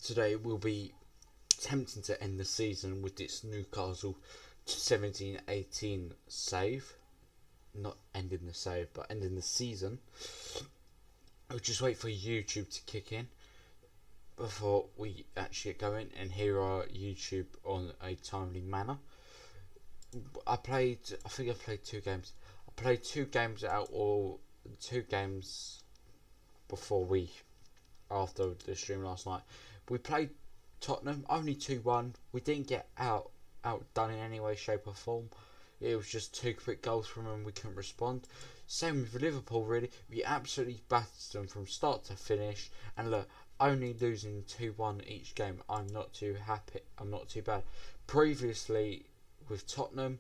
Today we'll be attempting to end the season with this Newcastle 17-18 save. Not ending the save, but ending the season. I'll just wait for YouTube to kick in before we actually get going and hear our YouTube on a timely manner. I think I played 2 games. I played 2 games out, or 2 games after the stream last night. We played Tottenham, only 2-1. We didn't get outdone in any way, shape or form. It was just 2 quick goals from them, we couldn't respond. Same with Liverpool, really. We absolutely battered them from start to finish. And look, only losing 2-1 each game, I'm not too happy. I'm not too bad. Previously, with Tottenham,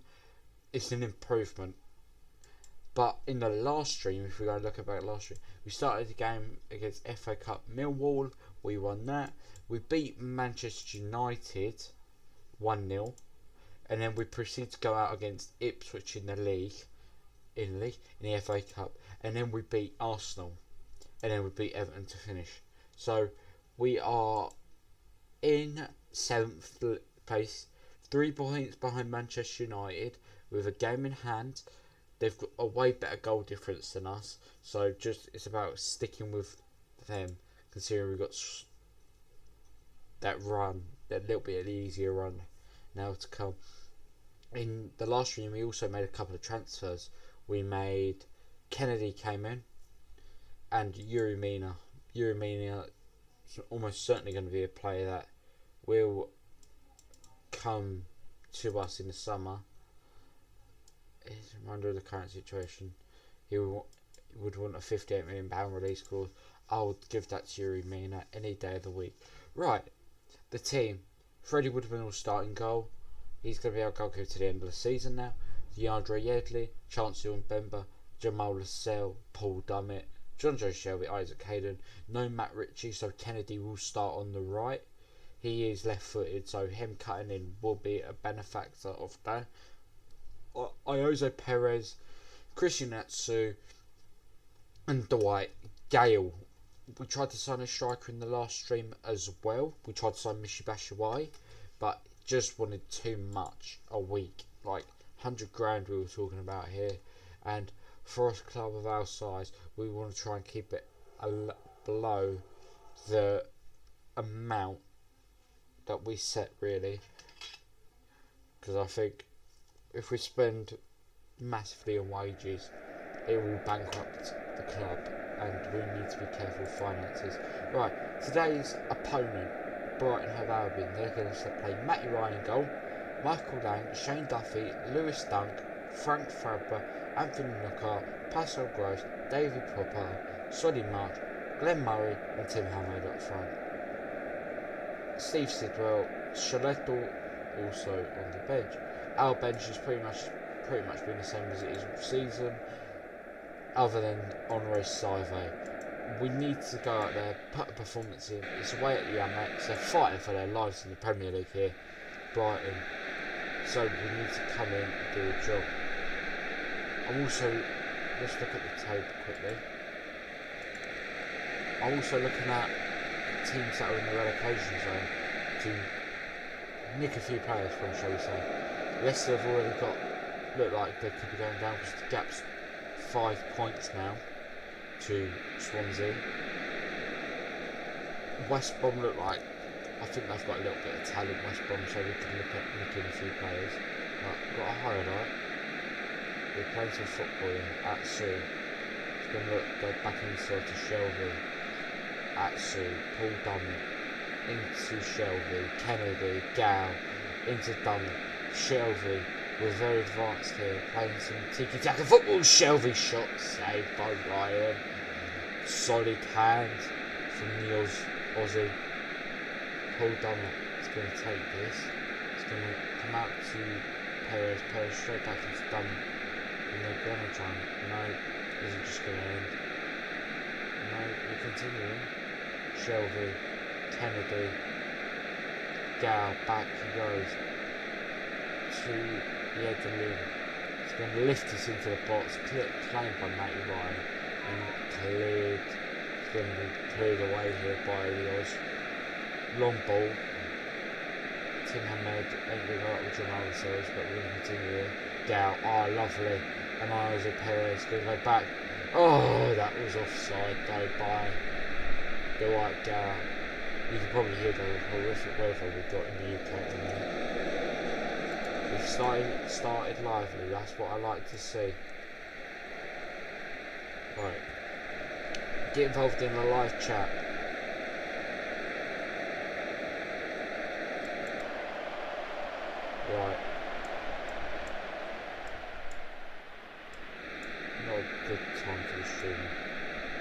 it's an improvement. But in the last stream, if we go look about last stream, we started the game against FA Cup Millwall. We won that. We beat Manchester United 1-0. And then we proceed to go out against Ipswich in the league, in the FA Cup. And then we beat Arsenal. And then we beat Everton to finish. So we are in 7th place, 3 points behind Manchester United with a game in hand. They've got a way better goal difference than us, so it's about sticking with them, considering we've got that little bit of the easier run now to come. In the last stream, we also made a couple of transfers. We made Kennedy came in, and Yuri Mina. Yuri Mina is almost certainly going to be a player that will come to us in the summer. Under the current situation, he would want a £58 million release clause. I would give that to Yuri Mina any day of the week. Right, the team. Freddie Woodman will start in goal. He's going to be our goalkeeper to the end of the season now. DeAndre Yedley, Chancellor Mbemba, Jamal Lascelles, Paul Dummett, John Joe Shelby, Isaac Hayden. No Matt Ritchie, so Kennedy will start on the right. He is left-footed, so him cutting in will be a benefactor of that. Iozo Perez, Christian Atsu, and Dwight Gale. We tried to sign a striker in the last stream as well. We tried to sign Michy Batshuayi, but just wanted too much a week. Like 100 grand we were talking about here. And for a club of our size, we want to try and keep it below the amount that we set, really. Because I think if we spend massively on wages, it will bankrupt the club, and we need to be careful with finances. Right, today's opponent, Brighton Hove Albion, they're going to play Matty Ryan in goal, Michael Lang, Shane Duffy, Lewis Dunk, Frank Fabra, Anthony Knockaert, Pascal Gross, David Popper, Solly March, Glenn Murray and Tim Hammond up front. Steve Sidwell, Sholetto also on the bench. Our bench has pretty much been the same as it is all season, other than Honore Saive. We need to go out there, put a performance in. It's away at the Amex. They're fighting for their lives in the Premier League here, Brighton. So we need to come in and do a job. Let's look at the table quickly. I'm also looking at teams that are in the relegation zone to nick a few players from, shall we say. Leicester have already look like they could be going down because the gap's 5 points now to Swansea. West Brom look like, I think they've got a little bit of talent, West Brom, so we could look at nicking a few players. But got a highlight. We're playing some football in Atsu. It's going to go back inside to Shelby. Atsu, Paul Dummett, into Shelby, Kennedy, Gal, into Dummett. Shelby, we're very advanced here, playing some tiki-taka football. Shelby shot saved by Ryan. Solid hand from the Aussie. Paul Dummett is going to take this. It's going to come out to Perez. Perez straight back into Dummett. And they're going to try and, no, is it just going to end? No, we're continuing. Shelby, Kennedy, Gal, back he goes to the edge of the lead. It's going to lift us into the box, claimed by Matty Ryan, and cleared. It's going to be cleared away here by the Oz. long ball. Tim Hamed ain't going up with Jamal Series, but we're going to continue here. Gal, oh lovely. And Jose Perez going to go back. Oh, that was offside though by Dwight Gal. You can probably hear the horrific weather we've got in the UK at the minute. We've started lively, that's what I like to see. Right. Get involved in the live chat. Right. Not a good time for the stream.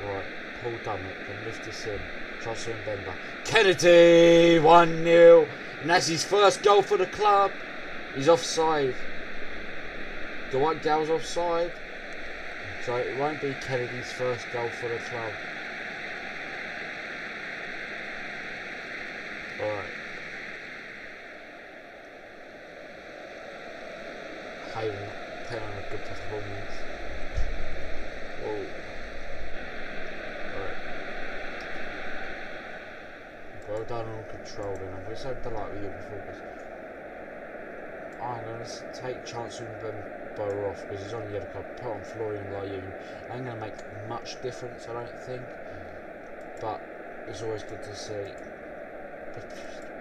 Right. Paul Dummett can lift this in. Jocelyn Bender. Kennedy! 1-0. And that's his first goal for the club. He's offside. Dwight Gale's offside. So it won't be Kennedy's first goal for the club. Alright. Hayden put on a good performance. Whoa. Alright. Well done on controlling. I'm just so delighted with your performance. I'm going to take chance with Borough off because he's on the yellow card. Put on Florian Layoun. Ain't going to make much difference, I don't think. But it's always good to see.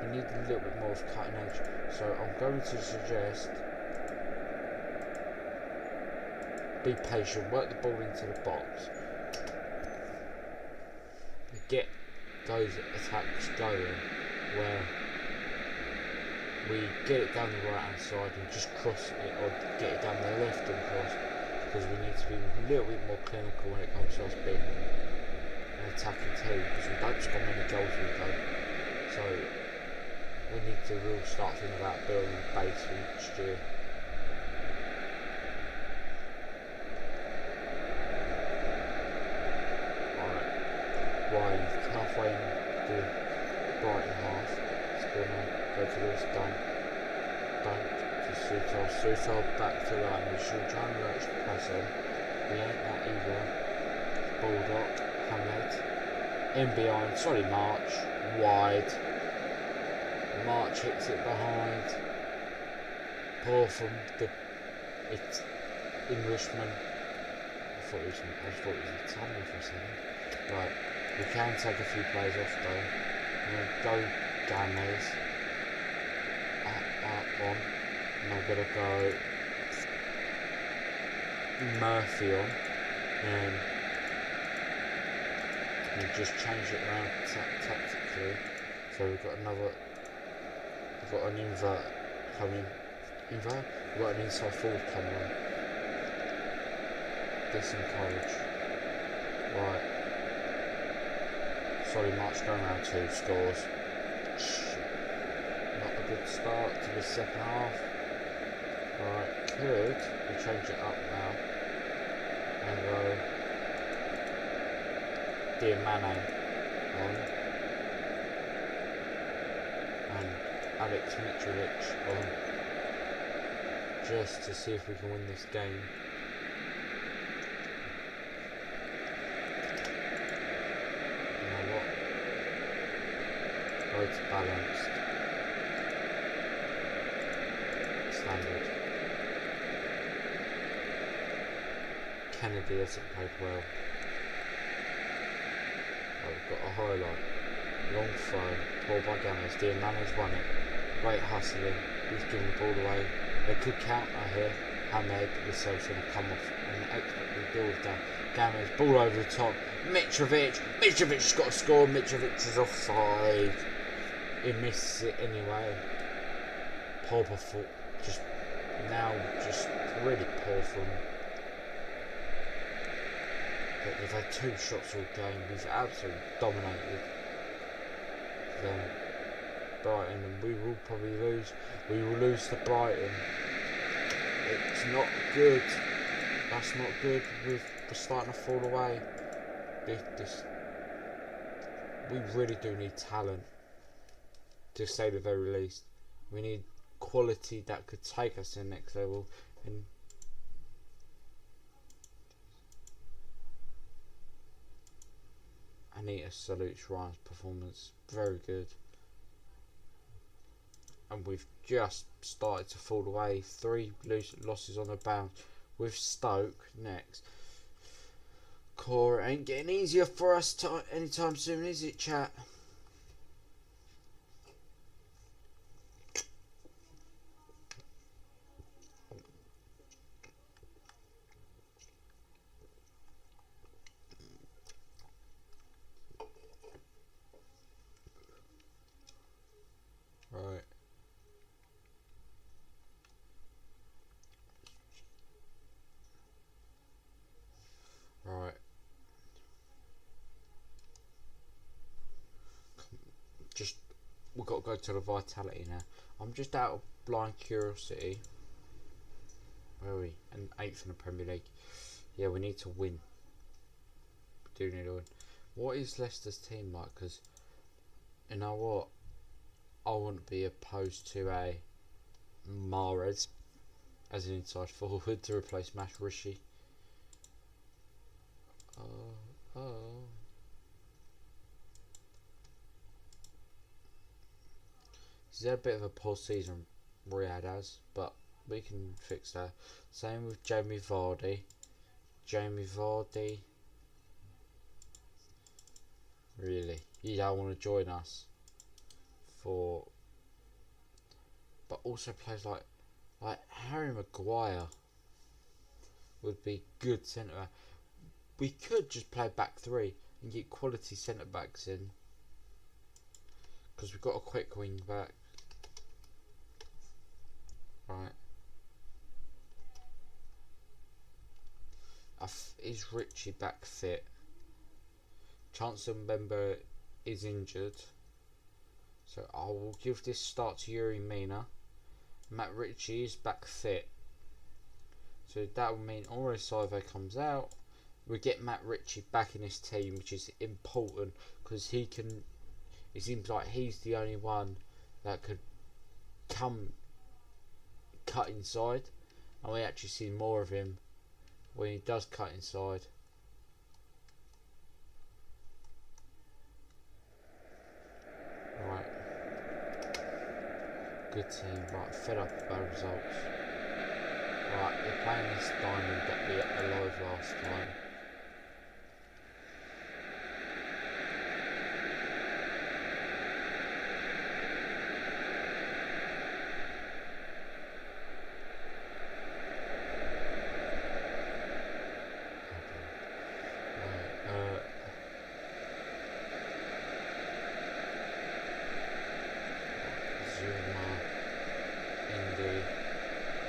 We need a little bit more of cutting edge. So I'm going to suggest be patient, work the ball into the box, get those attacks going where we get it down the right hand side and just cross it, or get it down the left and cross, because we need to be a little bit more clinical when it comes to us being an attacking team, because we don't score many goals we don't. So we need to really start thinking about building a base for next year. Ryan halfway in the Brighton half. It's gonna go to this, done to Sutal back to line. We should try and lurch the press on. We ain't that either. Baldock, Hamed, in behind, sorry March, wide. March hits it behind. Poor from the Englishman. I thought he was Italian for a second. Right. We can take a few plays off though. I'm going to go Games on, and I'm going to go Murphy on, and we just change it around tactically. So we've got an invert coming. We've got an inside forward coming on. Disencourage. Right. Sorry, March going around 2 scores. Not a good start to the second half. Right, could we change it up now and go Diamane on and Alex Mitrovic on, just to see if we can win this game. It's balanced. Standard. Kennedy hasn't played well. I've got a highlight. Long throw. Paul by Gammers. Diamane's won it. Great hustling. He's given the ball away. They could counter here. Hamed, the self's going to come off and expertly deal with that. Gammers, ball over the top. Mitrovic's got a score. Mitrovic is offside. He misses it anyway. Poor performance. Just really poor from. But they've had 2 shots all game. We've absolutely dominated them. Brighton, and we will probably lose. We will lose to Brighton. It's not good. That's not good. We're starting to fall away. We really do need talent. To say the very least, we need quality that could take us to the next level. And Anita salutes Ryan's performance, very good. and we've just started to fall away. 3 losses on the bounce with Stoke next. Core ain't getting easier for us anytime soon, is it, chat? Right. Right. Just, we've got to go to the vitality now. I'm just out of blind curiosity. Where are we? And 8th in the Premier League. Yeah, we need to win. We do need to win. What is Leicester's team like? Because, you know what? I wouldn't be opposed to a Mahrez as an inside forward to replace Mashrishi. He's had a bit of a poor season, Riyad has, but we can fix that. Same with Jamie Vardy. Really, you don't want to join us for, but also players like Harry Maguire would be good centre. We could just play back 3 and get quality centre backs in, because we've got a quick wing back. Right. Is Richie back fit? Chancellor Mbemba is injured, so I will give this start to Yuri Mina. Matt Ritchie is back fit, so that will mean Ore Saive comes out. We get Matt Ritchie back in this team, which is important because he can. It seems like he's the only one that could cut inside, and we actually see more of him when he does cut inside. Right. Good team. Right, fed up with bad results. Right, they're playing this diamond that we got alive last time.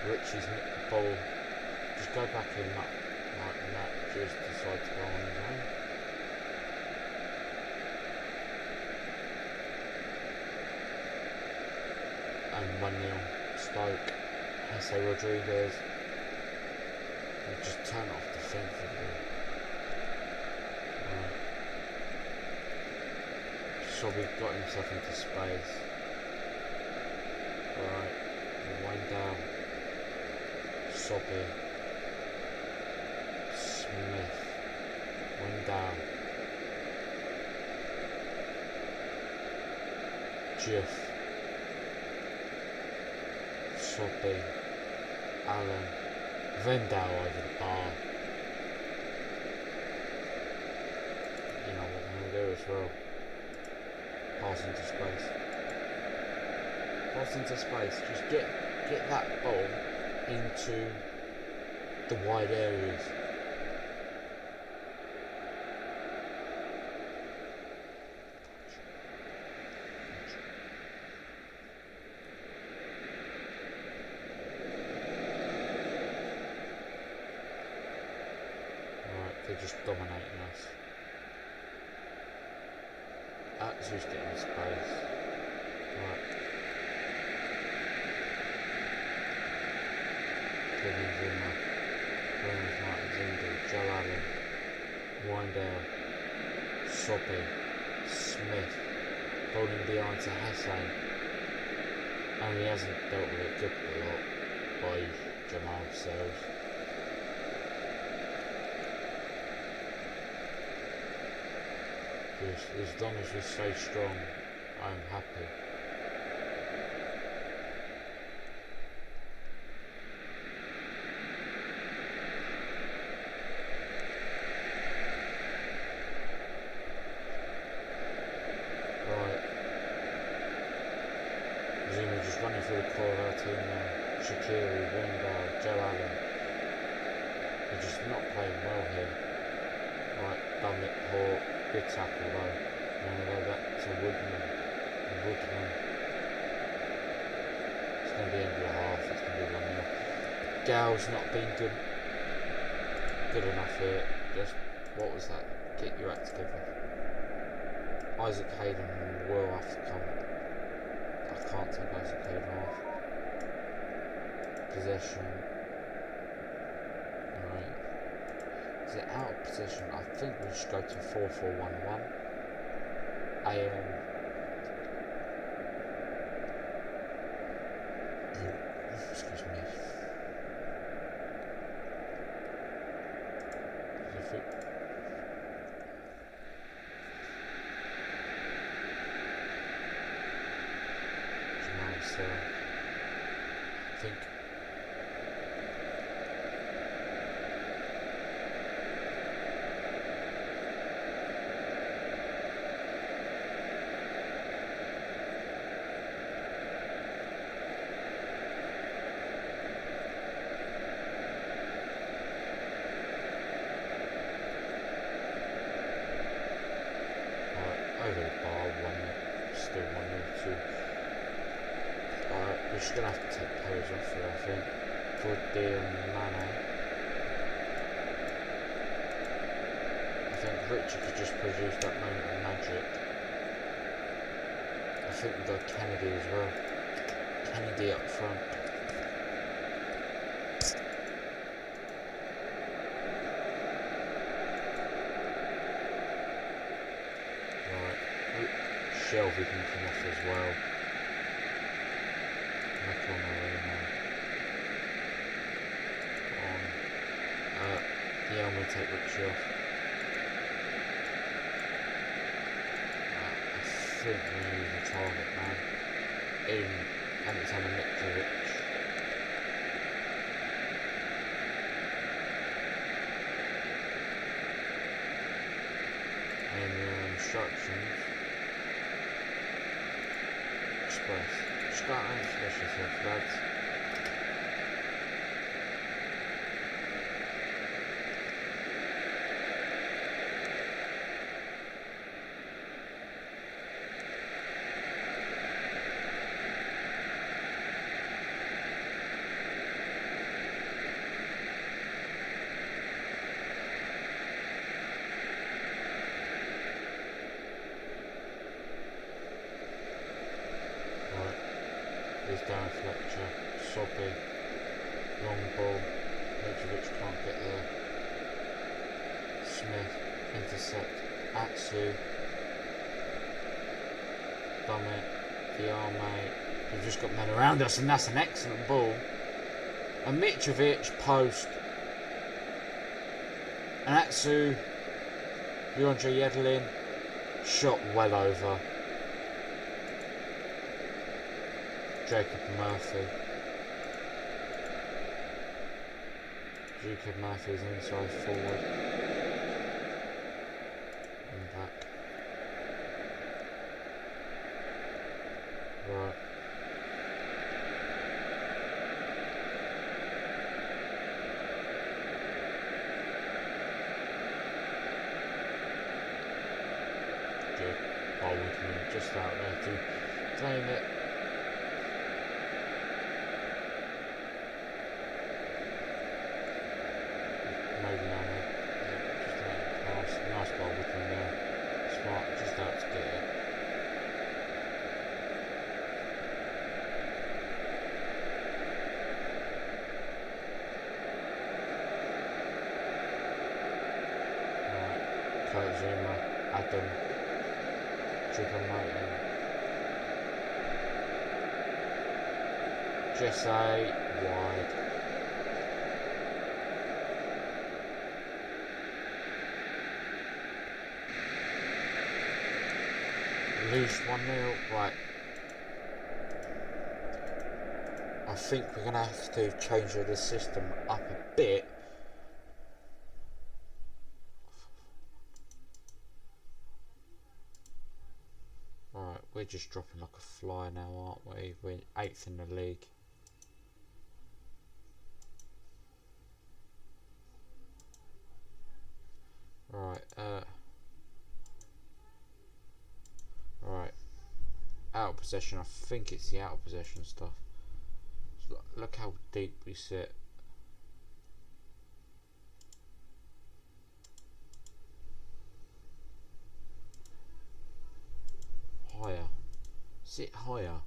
Richie's nicked the ball. Just go back in, Matt just decided to go on his own. And 1-0 Stoke. Jose Rodriguez will just turn off defensively. Right. Sobby got himself into space. Right, wind down. Sobby, Smith, Wendell, Jeff, Sobby, Allen, Vendell over the bar. You know what I'm going to do as well. Pass into space. Pass into space. Just get that ball into the wide areas. Right, they're just dominating us. That's who's getting space. Right. Kevin Zuma, Williams Martin Zindi, Joe Allen, Windale, Sobby, Smith, holding behind to Hesse, and he hasn't dealt with it good a lot by Jamal Sells. As long as we stay strong, I'm happy. Zuma just running through the core of our team now. Shaqiri, Wingard, Joe Allen. They're just not playing well here. Right, Dummett, Hawk, good tackle though. And then go back to Woodman. It's going to be end of the half, it's going to be 1-0. Gal's not been good enough here. Just, what was that? Get your act together. Isaac Hayden will have to come. I can't take Isaac Hayden off. Possession. Right. Is it out of possession? I think we should go to 4-4-1-1. Excuse me. I think over the bar, 1-0, still 1-0, 2. We're just going to have to take players off here, I think. For Deer and Mane. I think Richard could just produce that moment of magic. I think we've got Kennedy as well. Kennedy up front. Right. Shelby can come off as well. Yeah, I'm going to take Richie off. I think we need a target man. In Alexander Mitrovic. And your instructions. Express. Start and express yourself, lads. Down Fletcher, Sobby, long ball, Mitrovic can't get there. Smith, intercept, Atsu, Dummett, Diarme. We've just got men around us, and that's an excellent ball. And Mitrovic, post. And Atsu, Leandre Yedlin, shot well over. Jacob Murphy. Jacob Murphy's inside forward. And back. Right. Good. Baldwin just out there to claim it. Nice ball with him there. Smart, just out to get it. Right, Kurt Zuma, Adam, Choupo-Moting, Jesse, wide. Lose 1-0, right. I think we're going to have to change the system up a bit. Alright, we're we're just dropping like a fly now, aren't we? We're 8th in the league. Right, right. Out of possession. I think it's the out of possession stuff. Look how deep we sit. Higher. Sit higher.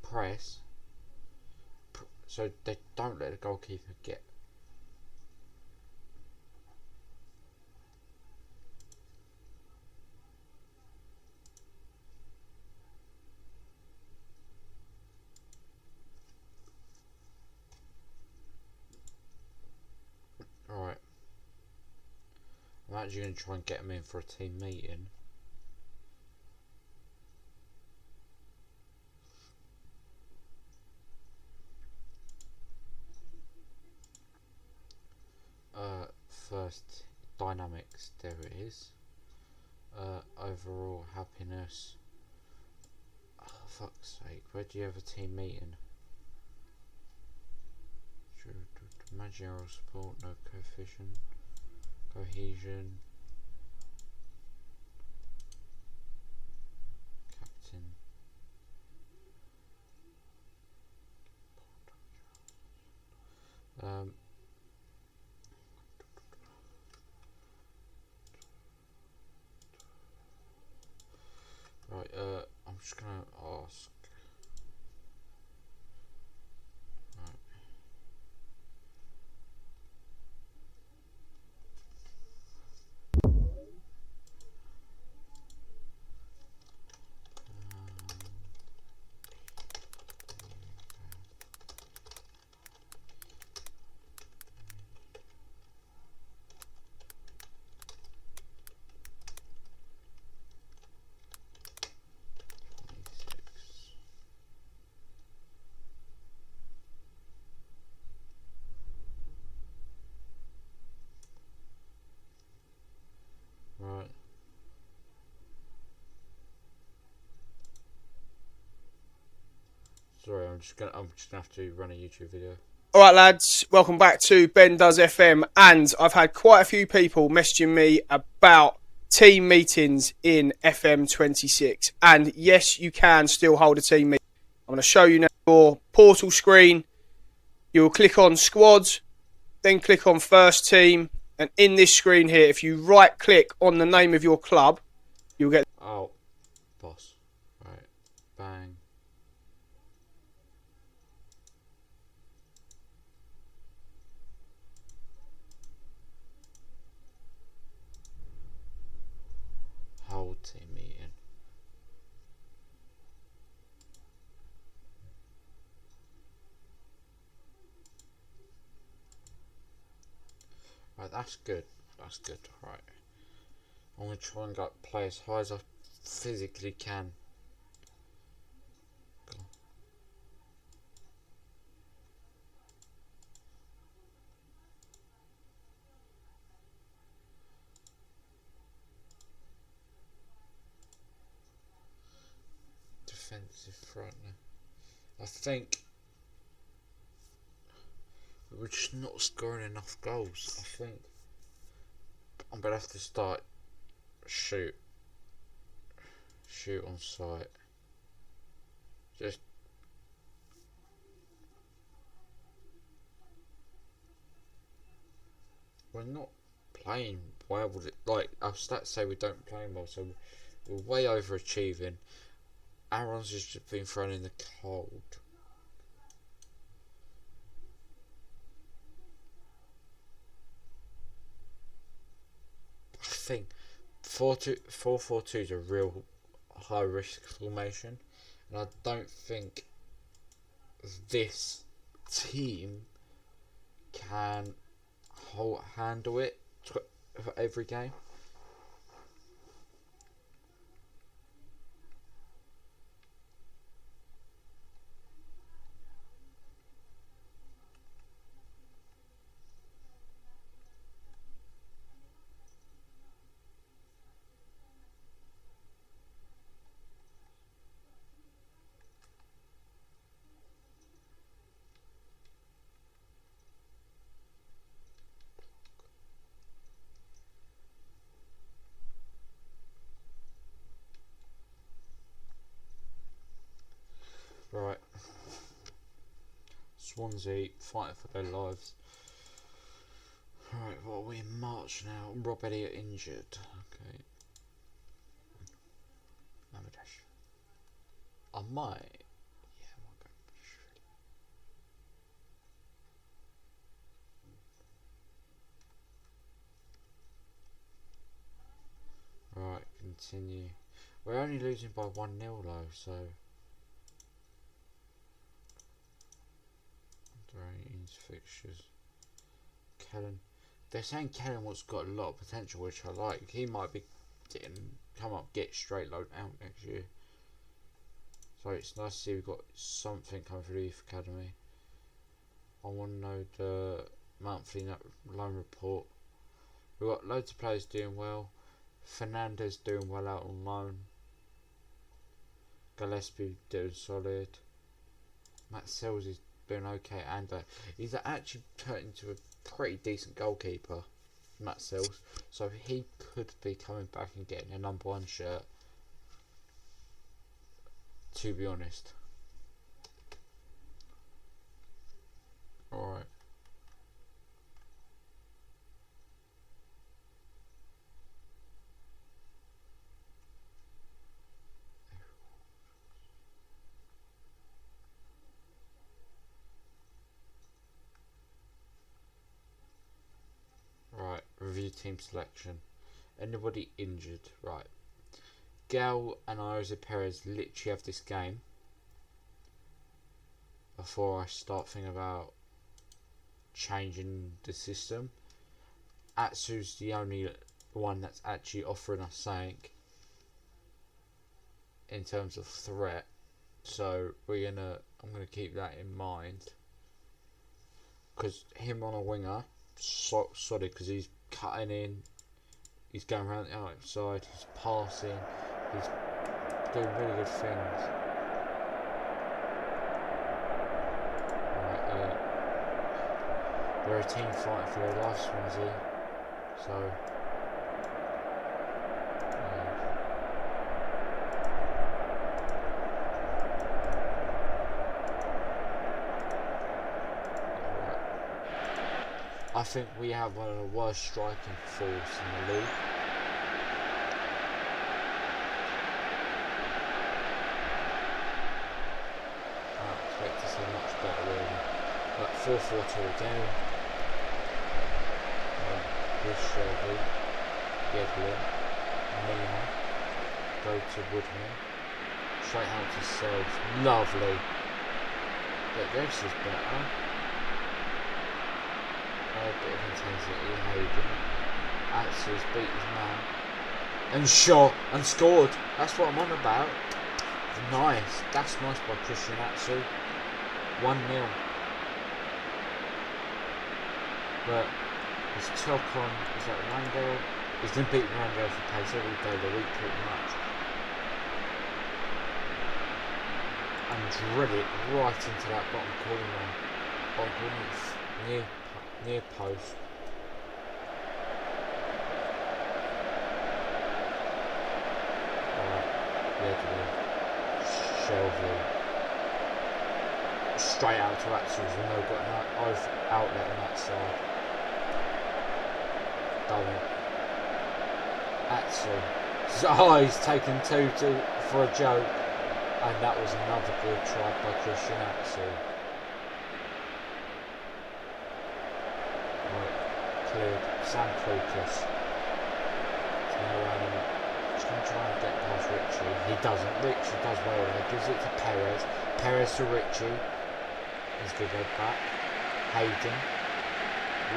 Press. So they don't let the goalkeeper get. Alright. I'm actually going to try and get them in for a team meeting. First, dynamics, there it is. Overall happiness. Oh, fuck's sake, where do you have a team meeting? Managerial support, no coefficient. Cohesion. Captain. Right, I'm just gonna ask. Right. Right. Sorry, I'm just gonna have to run a YouTube video. Alright lads, welcome back to Ben Does FM, and I've had quite a few people messaging me about team meetings in FM26, and yes, you can still hold a team meeting. I'm going to show you now your portal screen. You'll click on squads, then click on first team, and in this screen here, if you right click on the name of your club, you'll get... Oh, boss. Right, bang. Whole team meeting. Right, that's good. That's good. Right. I'm going to try and play as high as I physically can. Go. Defensive front now. I think we're just not scoring enough goals. I think I'm going to have to start shoot on sight. Just we're not playing well. Like our stats say, we don't play well, so we're way overachieving. Aaron's just been thrown in the cold. I think 4-4-2 is a real high risk formation, and I don't think this team can handle it for every game. Swansea fighting for their lives. Right, what are we in March now? Rob Elliott injured. Okay. Mamadesh. I might. Yeah, I might go. Right, continue. We're only losing by 1-0 though, so. Ratings, fixtures. Kellen. They're saying Kellenwood's got a lot of potential, which I like. He might be get straight load out next year. So it's nice to see we've got something coming through the Youth Academy. I want to know the monthly loan report. We've got loads of players doing well. Fernandez doing well out on loan. Gillespie doing solid. Matt Sells is doing okay, and he's actually turned into a pretty decent goalkeeper, Matt Sells. So he could be coming back and getting a number 1 shirt, to be honest. Alright. Review team selection. Anybody injured? Right. Gal and Jose Perez literally have this game before I start thinking about changing the system. Atsu's the only one that's actually offering us something in terms of threat, so I'm gonna keep that in mind, because him on a winger, solid, because he's cutting in, he's going around the outside, he's passing, he's doing really good things. Right, they're a team fighting for their life, Swansea, so I think we have one of the worst striking force in the league. I expect to see much better really. But 4-4-2 again. With Shelby, Gedlin, Mina, go to Woodman, straight out to Sells. Lovely. But this is better. A bit of intensity, Hayden. Atsu's beat his man. And shot and scored. That's what I'm on about. Nice. That's nice by Christian Atsu. 1-0. But his talk on, is that Randall? He's been beating Randall for pace every day of the week pretty much. And drill it right into that bottom corner. Near post. Shelby. Straight out to Atsu, we know we've got an outlet on that side. Done it. Atsu. Oh, he's taken 2-2 for a joke. And that was another good try by Christian Atsu. Cleared. Sam Krokus. He's going to try and get past Richie. He doesn't. Richie does well there. Gives it to Perez. Perez to Richie. He's going to go back. Hayden.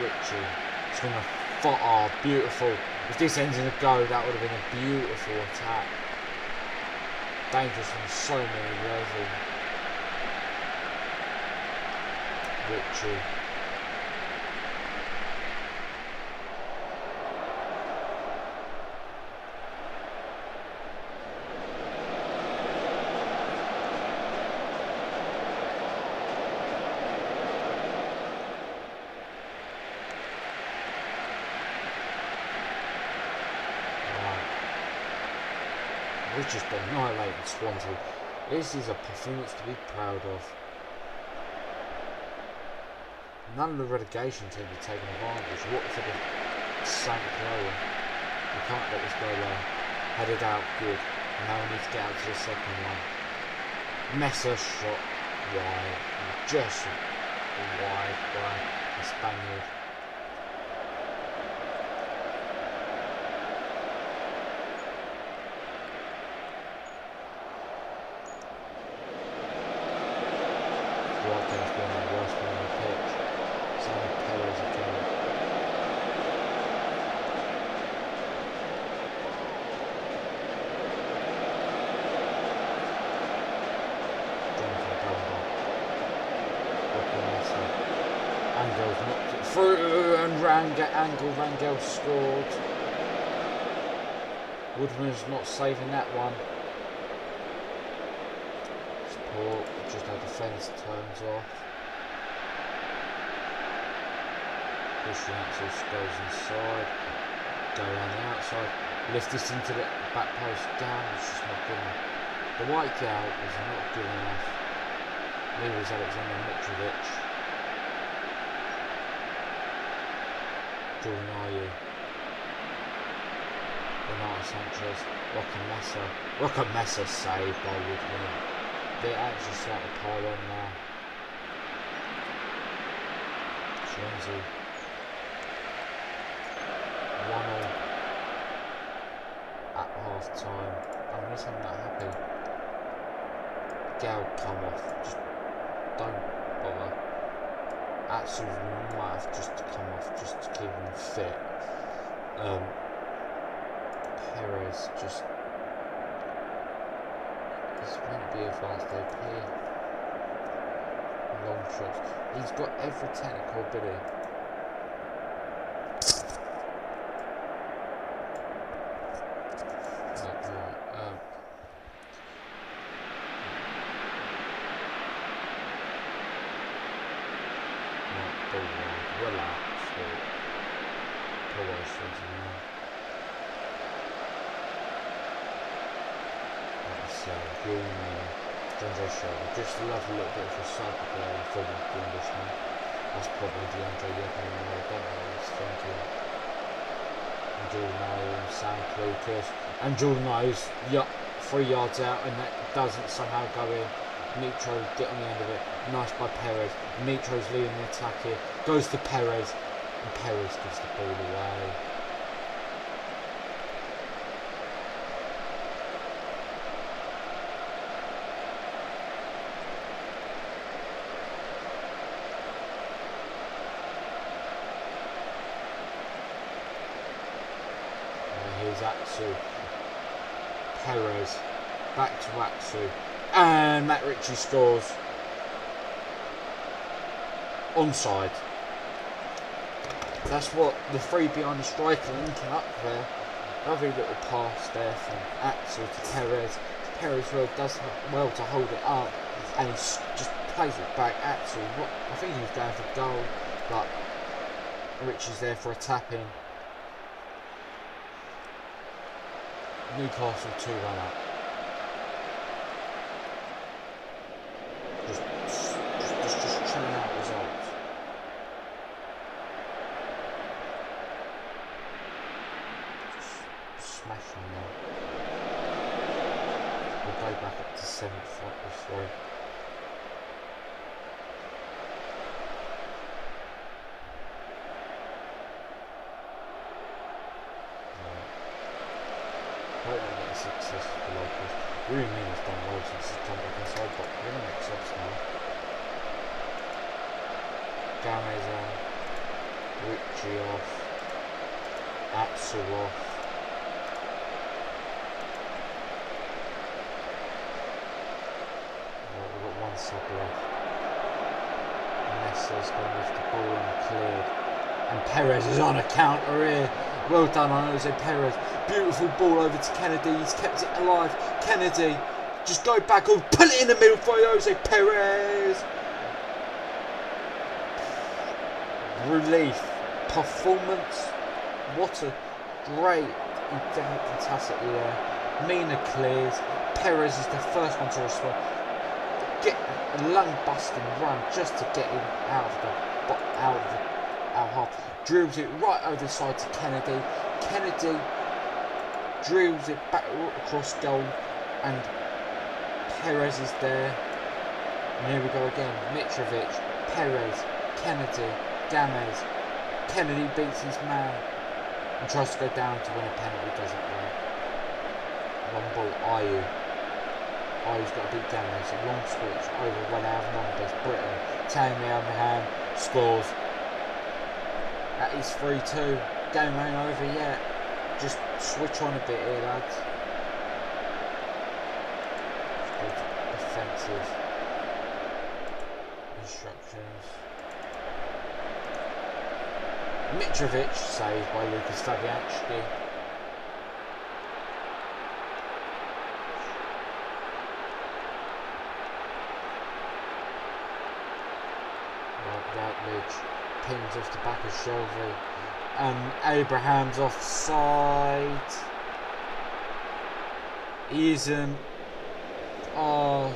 Richie. He's going to fight. Oh, beautiful. If this ends in a go, that would have been a beautiful attack. Dangerous on so many levels. Richie. We've just annihilated Swansea. This is a performance to be proud of. None of the relegation teams are taking advantage. Watford have sank lower. We can't let this go low. Headed out, good. And now we need to get out to the second one. Messer shot wide. Just wide by the Spaniard. Watkins being the worst one on the pitch. Simon Perez again. Jonathan Gamba. Angel's knocked it through and Rangel scored. Woodman's not saving that one. Support, just our defence turns off. Bushianto goes inside. Go around the outside. Lift this into the back post down. It's just not good enough. The white goal is not good enough. Neither is Alexander Mitrovic. Jordan Ayew. Renato Sanchez. Roca Mesa saved by Woodman. They actually start to pile on now. Swansea 1-0 at half time. I'm not that happy. Gale come off. Just don't bother. Atsu might have just to come off just to keep him fit. Perez just. It's meant to be advanced OP. Long shots. He's got every technical ability. Well out for Perez. John Joshua, just a lovely little bit of a cycle there for the Englishman. That's probably DeAndre Yeping, I don't know what he's thinking. And Jordan Ayew and Sam Lucas. And Jordan Ayew's 3 yards out and that doesn't somehow go in. Mitro get on the end of it. Nice by Perez. Mitro's leading the attack here. Goes to Perez. And Perez gives the ball away. Here's Atsu. Perez. Back to Atsu. And Matt Ritchie scores. Onside. That's what the three behind the striker linking up there. Lovely little pass there from Atsu to Perez. Perez does well to hold it up and he just plays it back. Atsu, I think he was going for goal, but Ritchie's there for a tap in. Newcastle 2-1 up. Just chilling out results. Just smashing them. We'll go back up to 7th with 3. Success for the locals. Really mean it's done well since he's come back inside, but we're going to make subs now. Gamez on, Ritchie off, Atsu off. Right, we've got one sub left. Messer's going to lift the ball and cleared. And Perez is on a counter here. Well done on Jose Perez. Beautiful ball over to Kennedy. He's kept it alive. Kennedy, just go back or put it in the middle for Jose Perez. Relief. Performance. What a great, fantastic there. Mina clears. Perez is the first one to respond. Get a lung busting run just to get him out of the out half, drills it right over the side to Kennedy. Kennedy drills it back across goal, and Perez is there. And here we go again. Mitrovic, Perez, Kennedy, Gamez. Kennedy beats his man and tries to go down to win a penalty. Doesn't work. Long ball, Ayew. Ayew's got to beat Gamez. A long switch over one out of numbers. Britain, Tammy Abraham scores. That is 3-2. Game ain't over yet. Just switch on a bit here, lads. Good defensive instructions. Mitrovic saved by Lucas Fabianski. Routledge pins off the back of Shelby. Abraham's offside. He isn't. Oh,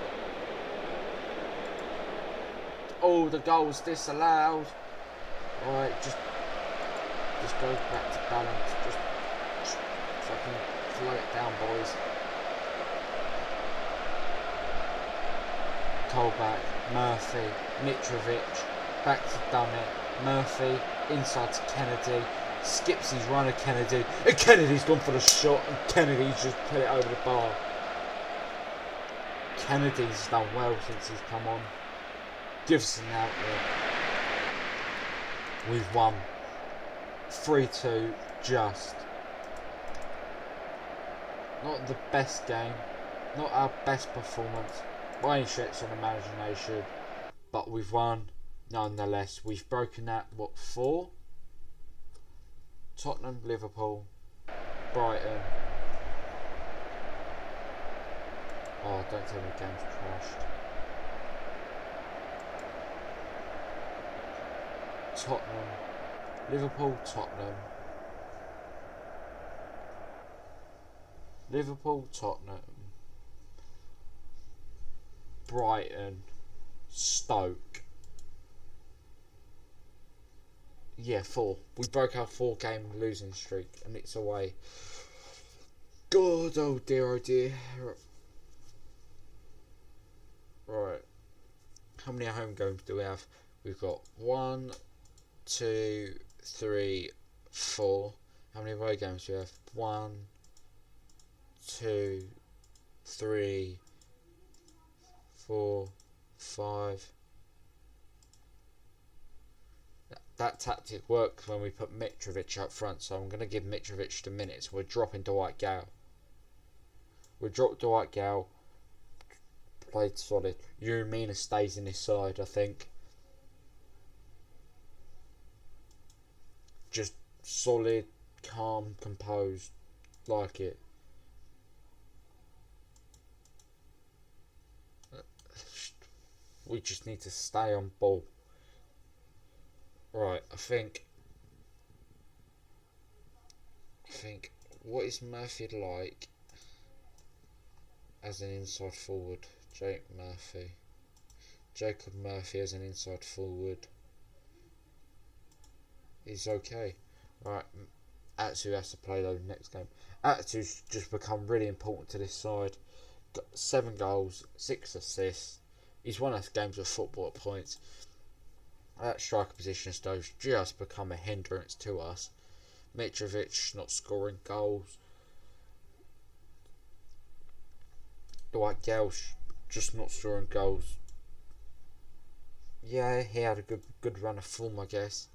the goal's disallowed. Alright, just go back to balance. Just fucking slow it down, boys. Colback, Murphy, Mitrovic, back to Dummett, Murphy, inside to Kennedy, skips his runner Kennedy, and Kennedy's gone for the shot, and Kennedy's just put it over the bar. Kennedy's done well since he's come on. Gives us an outlet. We've won 3-2, just. Not the best game, not our best performance by any stretch of the imagination, but we've won nonetheless. We've broken that, 4? Tottenham, Liverpool, Brighton. Oh, don't tell me the game's crashed. Tottenham, Liverpool, Tottenham, Liverpool, Tottenham, Brighton, Stoke. Yeah, 4. We broke our 4-game losing streak, and it's away. God, oh dear, oh dear. Right. How many home games do we have? We've got 1, 2, 3, 4. How many away games do we have? 1, 2, 3, 4, 5. That tactic works when we put Mitrovic up front, so I'm going to give Mitrovic the minutes. We're dropping Dwight Gale. We dropped Dwight Gale. Played solid. Uremina stays in his side, I think. Just solid, calm, composed. Like it. We just need to stay on ball. Right, I think what is Murphy like as an inside forward? Jacob Murphy as an inside forward is okay. Right, Atsu has to play though next game. Atsu's just become really important to this side. Got 7 goals, 6 assists. He's won us games of football at points. That striker position has just become a hindrance to us. Mitrovic not scoring goals. Dwight Gale just not scoring goals. Yeah, he had a good run of form, I guess.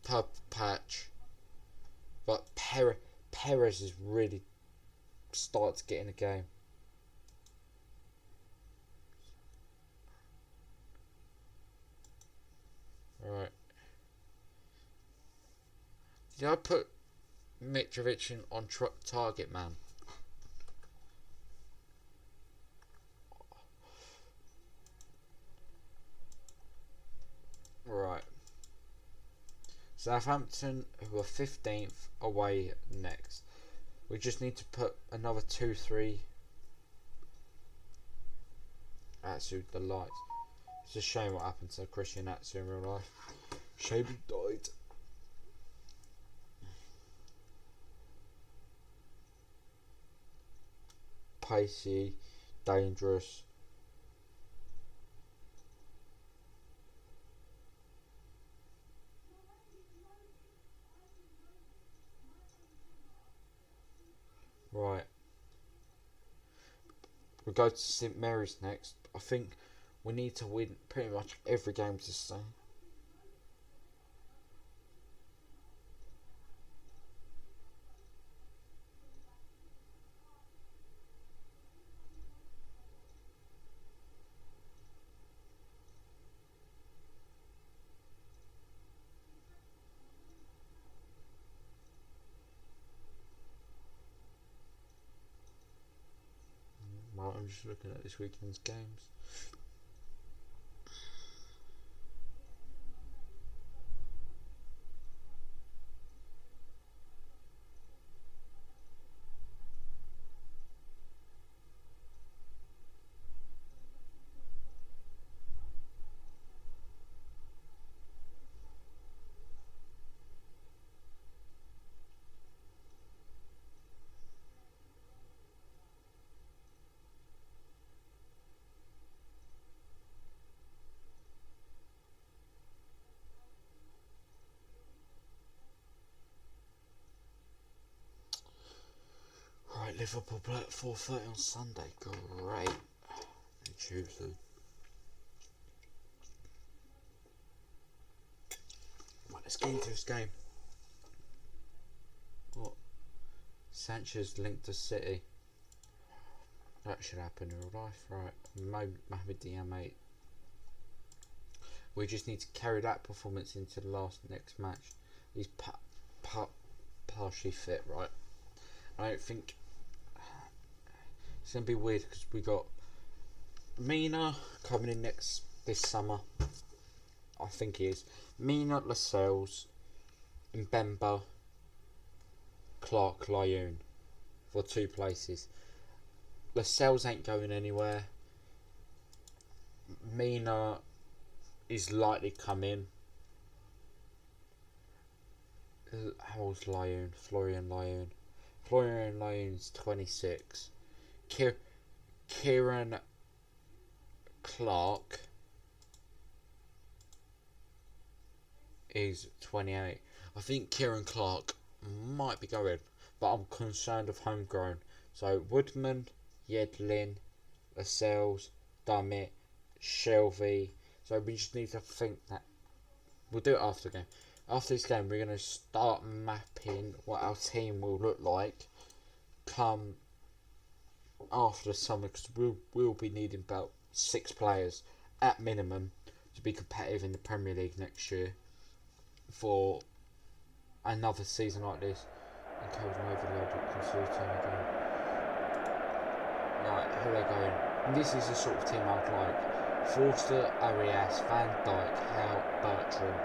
Purple patch. But Perez has really started to get in the game. Right. Did I put Mitrovic in on target man? Right. Southampton, who are 15th, away next. We just need to put another 2-3. Atsu, the lights. It's a shame what happened to Christian Atsu in real life. Shame he died. Pacey, dangerous. Right. We go to St Mary's next. I think we need to win pretty much every game to stay. Right, I'm just looking at this weekend's games. Right, Liverpool play at 4:30 on Sunday. Great. And Tuesday. Right, let's get into this game. What? Sanchez linked to City. That should happen in real life, right? Mohamed Diam, mate. We just need to carry that performance into the next match. He's partially fit, right? I don't think it's gonna be weird because we got Mina coming in this summer. I think he is. Mina, Lascelles, Mbemba, Clark, Lyoun for 2 places. Lascelles ain't going anywhere. Mina is likely come in. How old's Lyoun? Florian Lyoun. Florian Lyoun's 26. Kieran Clark is 28. I think Kieran Clark might be going, but I'm concerned of homegrown. So Woodman, Yedlin, Lascelles, Dummett, Shelvey. So we just need to think that we'll do it after the game. After this game, we're going to start mapping what our team will look like come after the summer, because we'll be needing about 6 players at minimum to be competitive in the Premier League next year for another season like this. Encoding overload at consulting again. Right, who are they going? And this is the sort of team I'd like. Forster, Arias, Van Dijk, Howe, Bertrand,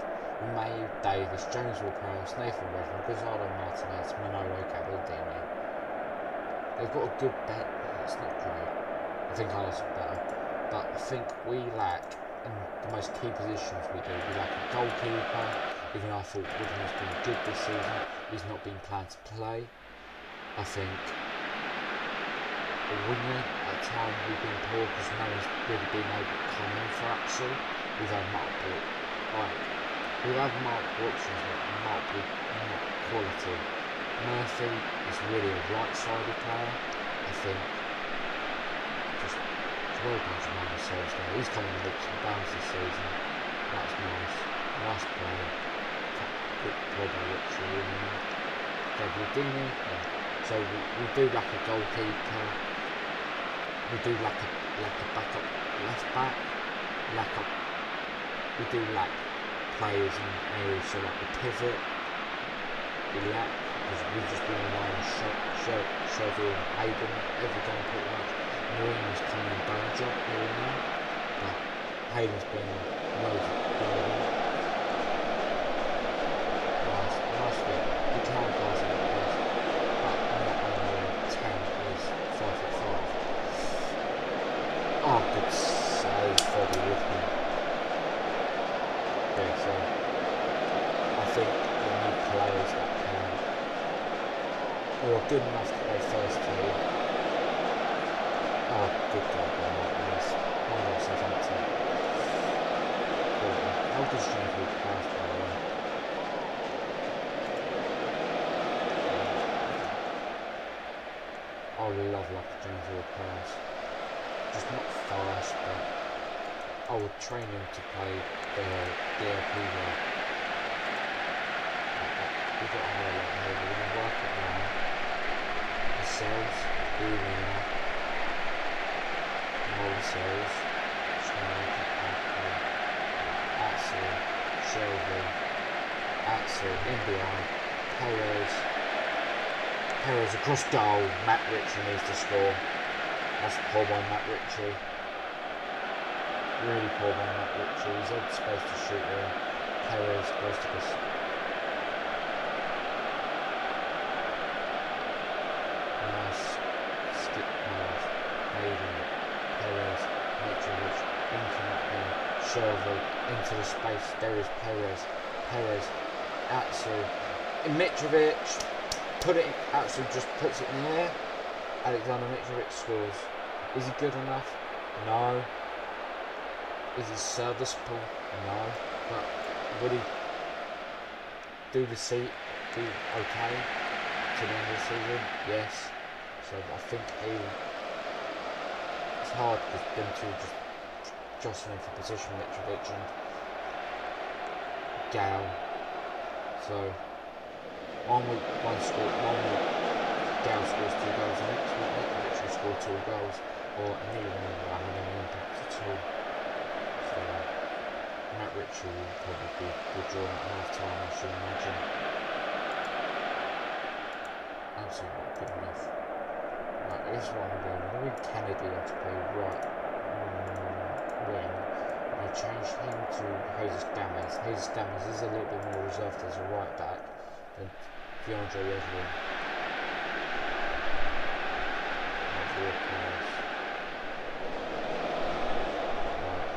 May, Davis, James Ward-Prowse, Nathan Redmond, Gonzalo Martinez, Manolo Gabaldini. They've got a good bet. It's not great. I think ours are better. But I think we lack, in the most key positions we do, we lack a goalkeeper. Even though I thought Woodman's been good this season, he's not been planned to play. I think a winger at the time we've been poor because no one's really been able to come in for Axel. We've had multiple, we've had multiple options, but multiple not quality. Murphy is really a right-sided player. I think just well done to Marcel there. He's coming in leaps and bounds this season. That's nice. Nice play. Good global luxury. Gabaldini. Yeah. So we do lack a goalkeeper. We do lack a backup left back. We do lack players in areas so like the pivot. We lack because we've just been relying on Shelby and Hayden every game pretty much. Mourinho's coming and done a job here and there, but Hayden's been loads of goals. Nice bit. He can pass it like this, but not only 10 is 5'5". Oh, good save for the Woodman. Yeah, so think we need players that can, who are good enough to play first team. Oh, good God, they're not nice. Oh, no, Southampton. How does James pass, by the way? I would love like a James Ward pass. Just not fast, but I would train him to play the DLP role. We've got a highlight here, but we're going to work it now. The cells, moving up. More cells. Just going to make it happen. Axel, Shelby, Axel, in behind, Perez across goal. Matt Ritchie needs to score. That's poor by Matt Ritchie. Really poor by Matt Ritchie. He's had space to shoot in. Perez goes to this. Nice skip pass. Hayden, Perez, Mitrovic, into that one. Shelby, into the space. There is Perez. Axel, Mitrovic. Put it in, Axel just puts it in the air. Alexander Mitrovic scores. Is he good enough? No. Is he serviceable? No. But would he do the seat? Do okay to the end of the season? Yes. So I think it's hard because them two just jostling for position, Mitrovic and Gal. So 1 week, one score, 1 week, Gal scores 2 goals, and next week Mitrovic will score 2 goals, or neither one will have any impact at all. So Matt Ritchie will probably be withdrawn at half time, I should imagine. Absolutely not good enough. Right, here's what I'm doing. Louis Kennedy on to play right wing. I changed him to Jesus Damas. Jesus Damas is a little bit more reserved as a right back than DeAndre Yedlin.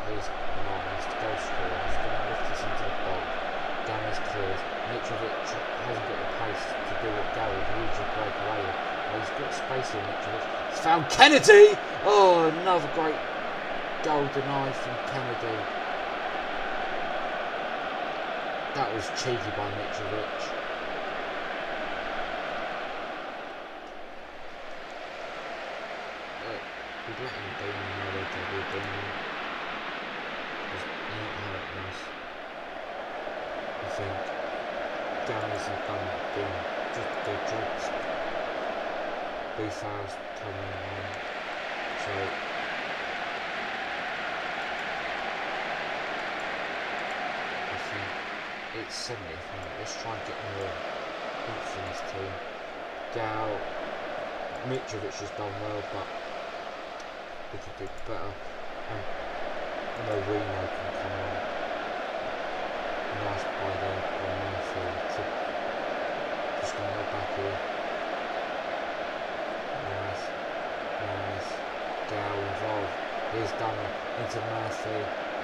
Here's Martins, the goal scorer. He's going to lift this into the box. Damas clears. Mitrovic hasn't got the pace to do what Gary would usually break away with. He's got space in Mitrovic. He's found Kennedy! Oh, another great goal denied from Kennedy. That was cheeky by Mitrovic. We'd let him do another double down. Because he ain't had it nice. I think Gammers have done just their jobs. Bufal's coming on. So I think it's 70th minute. Let's try and get more points from this team. Gal, Mitrovic has done well, but we could do better. And Marino can come on. Nice by there by Murphy. Just going to go back here. Nice. Gal involved. Here's Dunner into Murphy.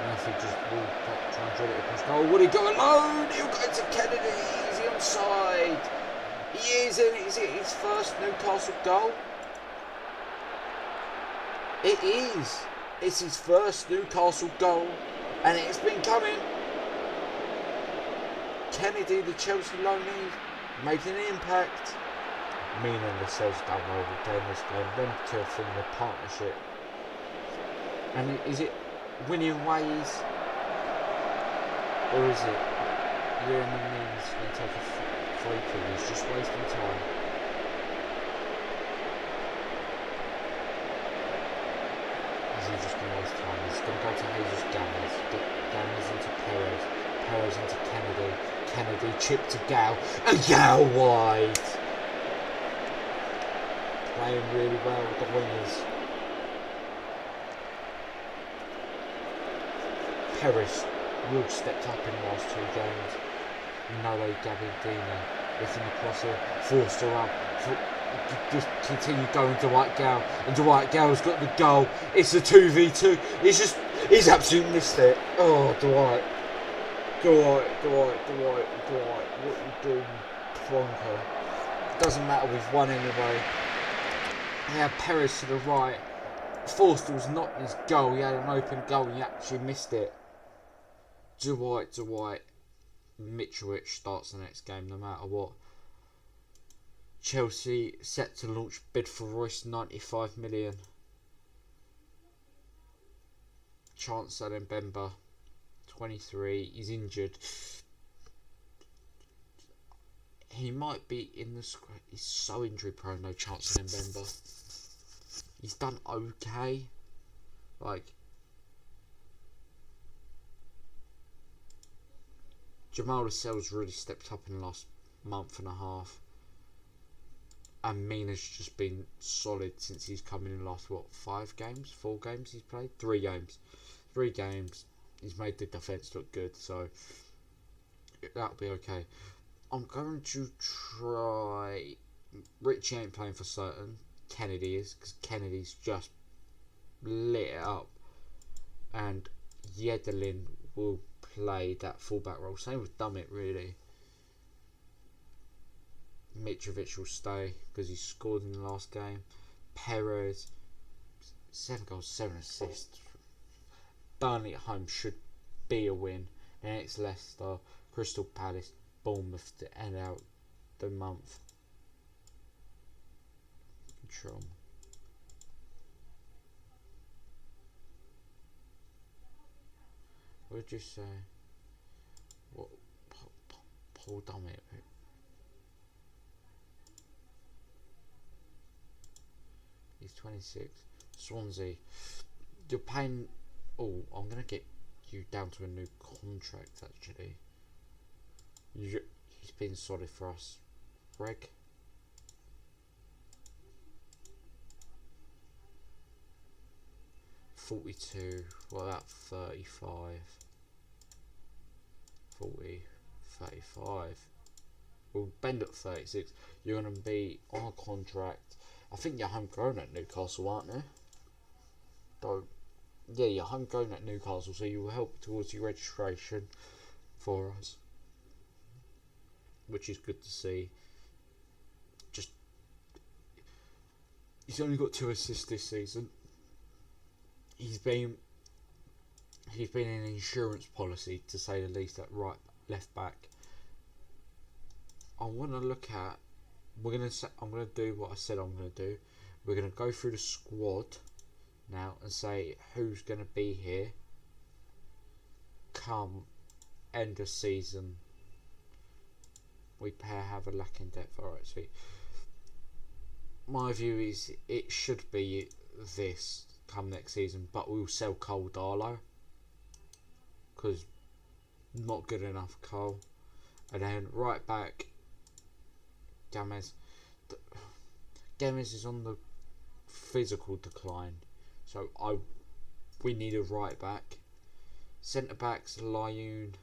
Murphy just will try and drill it across goal. Would he go alone? He'll go to Kennedy. Is he onside? He is, and is it his first Newcastle goal? It is. It's his first Newcastle goal, and it's been coming. Kennedy, the Chelsea loanee, making an impact. Mina and Lascelles done well with playing this game. Them two are forming a partnership. And is it winning ways, or is it Yerman Means going to take a free kick? He's just wasting time. He's just going to waste time. He's going to go to Jesus Gammers. Gammers into Perez. Perez into Kennedy. Kennedy chip to Gal. And Gal wide. Playing really well with the wingers. Perez really stepped up in the last 2 games. Noe Gabardina lifting the crosser, forced her up. Just continue going to Dwight Gal, and Dwight Gal's got the goal. It's a 2v2. He's absolutely missed it. Oh, Dwight. Dwight. What you doing, Plonker? Doesn't matter, we've won anyway. He had Perez to the right. Forster was not in his goal. He had an open goal and he actually missed it. Dwight. Mitrovic starts the next game no matter what. Chelsea set to launch bid for Royce, 95 million. Chancellor Mbemba, 23. He's injured. He might be in the squad. He's so injury prone though, Chancellor Mbemba. He's done okay. Like, Jamal Lascelles really stepped up in the last month and a half. And Mina's just been solid since he's come in the last, 5 games? 4 games he's played? 3 games. 3 games. He's made the defence look good, so that'll be okay. I'm going to try... Richie ain't playing for certain. Kennedy is, because Kennedy's just lit it up. And Yedelin will play that fullback role. Same with Dummett, really. Mitrovic will stay because he scored in the last game. Perez, 7 goals, 7 assists. Burnley at home should be a win. And it's Leicester, Crystal Palace, Bournemouth to end out the month. Control. What did you say? What? Paul Dummett. He's 26. Swansea. You're paying... Oh, I'm going to get you down to a new contract, actually. He's been solid for us. Greg. $42. What about 35? 40. 35. We'll bend at 36. You're going to be on a contract. I think you're homegrown at Newcastle, aren't you? Don't. Yeah, you're homegrown at Newcastle, so you will help towards your registration for us, which is good to see. Just, he's only got 2 assists this season. He's been in an insurance policy, to say the least, at left back. I want to look at. I'm gonna do what I said I'm gonna do. We're gonna go through the squad now and say who's gonna be here come end of season. We have a lack in depth. Alright, sweet. My view is it should be this come next season, but we'll sell Cole Darlow because not good enough Cole. And then right back, Gamez is on the physical decline, so we need a right back. Centre backs, Lyon.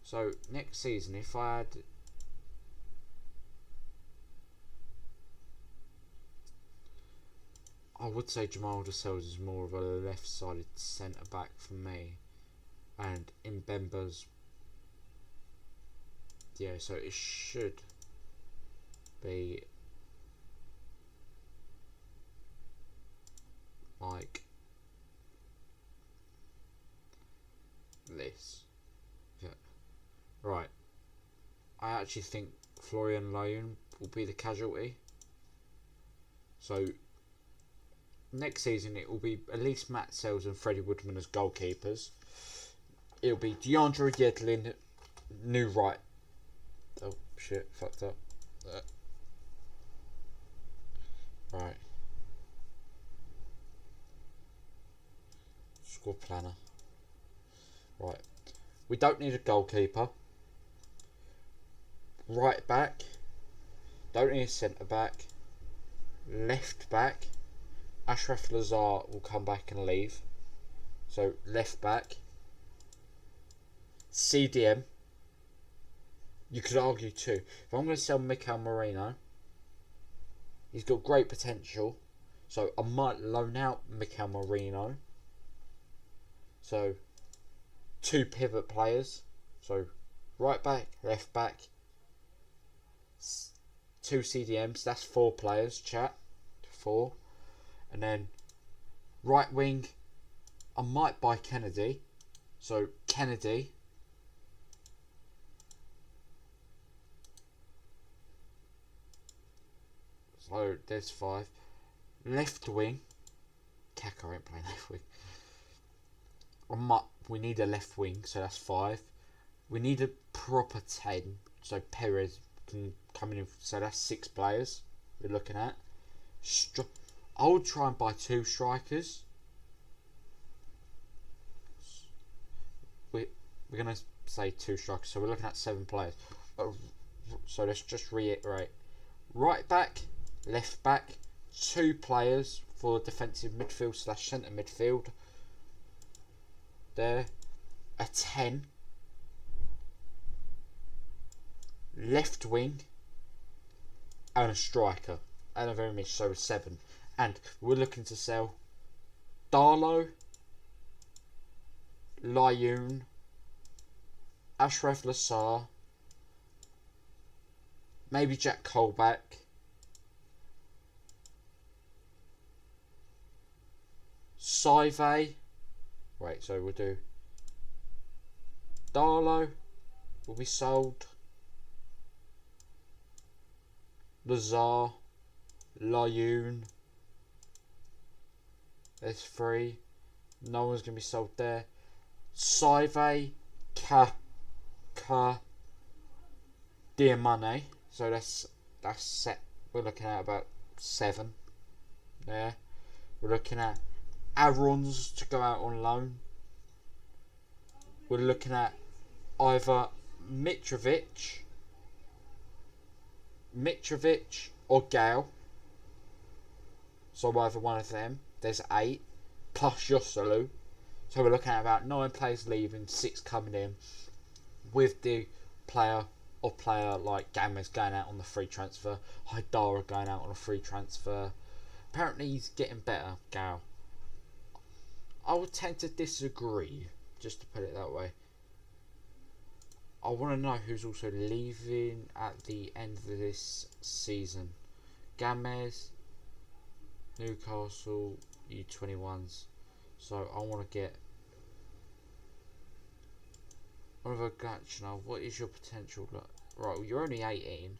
So next season, if I had I would say Jamal Lascelles is more of a left-sided centre back for me, and Mbemba's. Yeah, so it should be like this. Yeah. Right. I actually think Florian Lyon will be the casualty. So next season it will be at least Matt Sells and Freddie Woodman as goalkeepers. It'll be DeAndre Yedlin, new right. Oh shit, fucked up. Right. Squad planner. Right. We don't need a goalkeeper. Right back. Don't need a centre back. Left back. Ashraf Lazar will come back and leave. So left back. CDM. You could argue too. If I'm going to sell Mikel Merino, he's got great potential. So I might loan out Mikel Merino. So 2 pivot players. So right back, left back, 2 CDMs. That's 4 players. Chat 4, and then right wing. I might buy Kennedy. So Kennedy. So there's 5. Left wing. Kaka ain't playing left wing. We need a left wing, so that's 5. We need a proper 10, so Perez can come in. So that's 6 players we're looking at. I would try and buy 2 strikers. We're going to say 2 strikers, so we're looking at 7 players. So let's just reiterate. Right back, left back, 2 players for defensive midfield / centre midfield. There. A 10. Left wing. And a striker. And a very much so a 7. And we're looking to sell Darlow, Layun, Ashraf Lassar, maybe Jack Colback, Saive. Wait, so we'll do Darlow will be sold, Lazar, Layun. There's 3. No one's going to be sold there. Saive, Diamane. So that's set. We're looking at about 7 there. We're looking at Aarons to go out on loan. We're looking at either Mitrovic or Gale. So either one of them. There's 8 plus Joselu. So we're looking at about 9 players leaving, 6 coming in, with the player like Gamez going out on the free transfer, Haidara going out on a free transfer. Apparently he's getting better, Gale. I would tend to disagree, just to put it that way. I want to know who's also leaving at the end of this season. Gamez, Newcastle, U21s. So I want to get Oliver Gatchner. What is your potential? Right, well, you're only 18.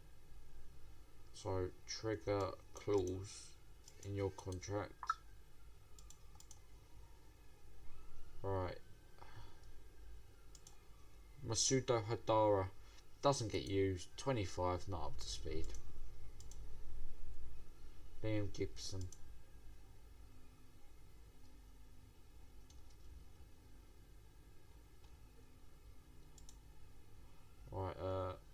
So trigger clause in your contract. Right. Masudo Hadara doesn't get used. 25, not up to speed. Liam Gibson. Right,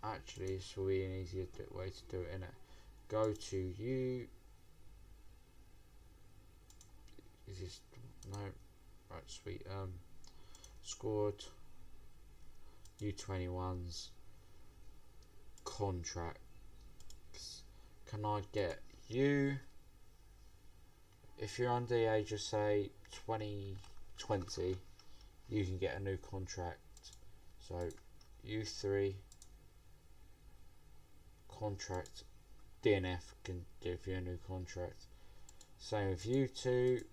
actually it's really an easier way to do it, innit? Go to you. Is this no? Right, sweet. Scored. U21s. Contracts. Can I get you? If you're under the age of say 20, you can get a new contract. So U3 contract, DNF can give you a new contract. Same with U2.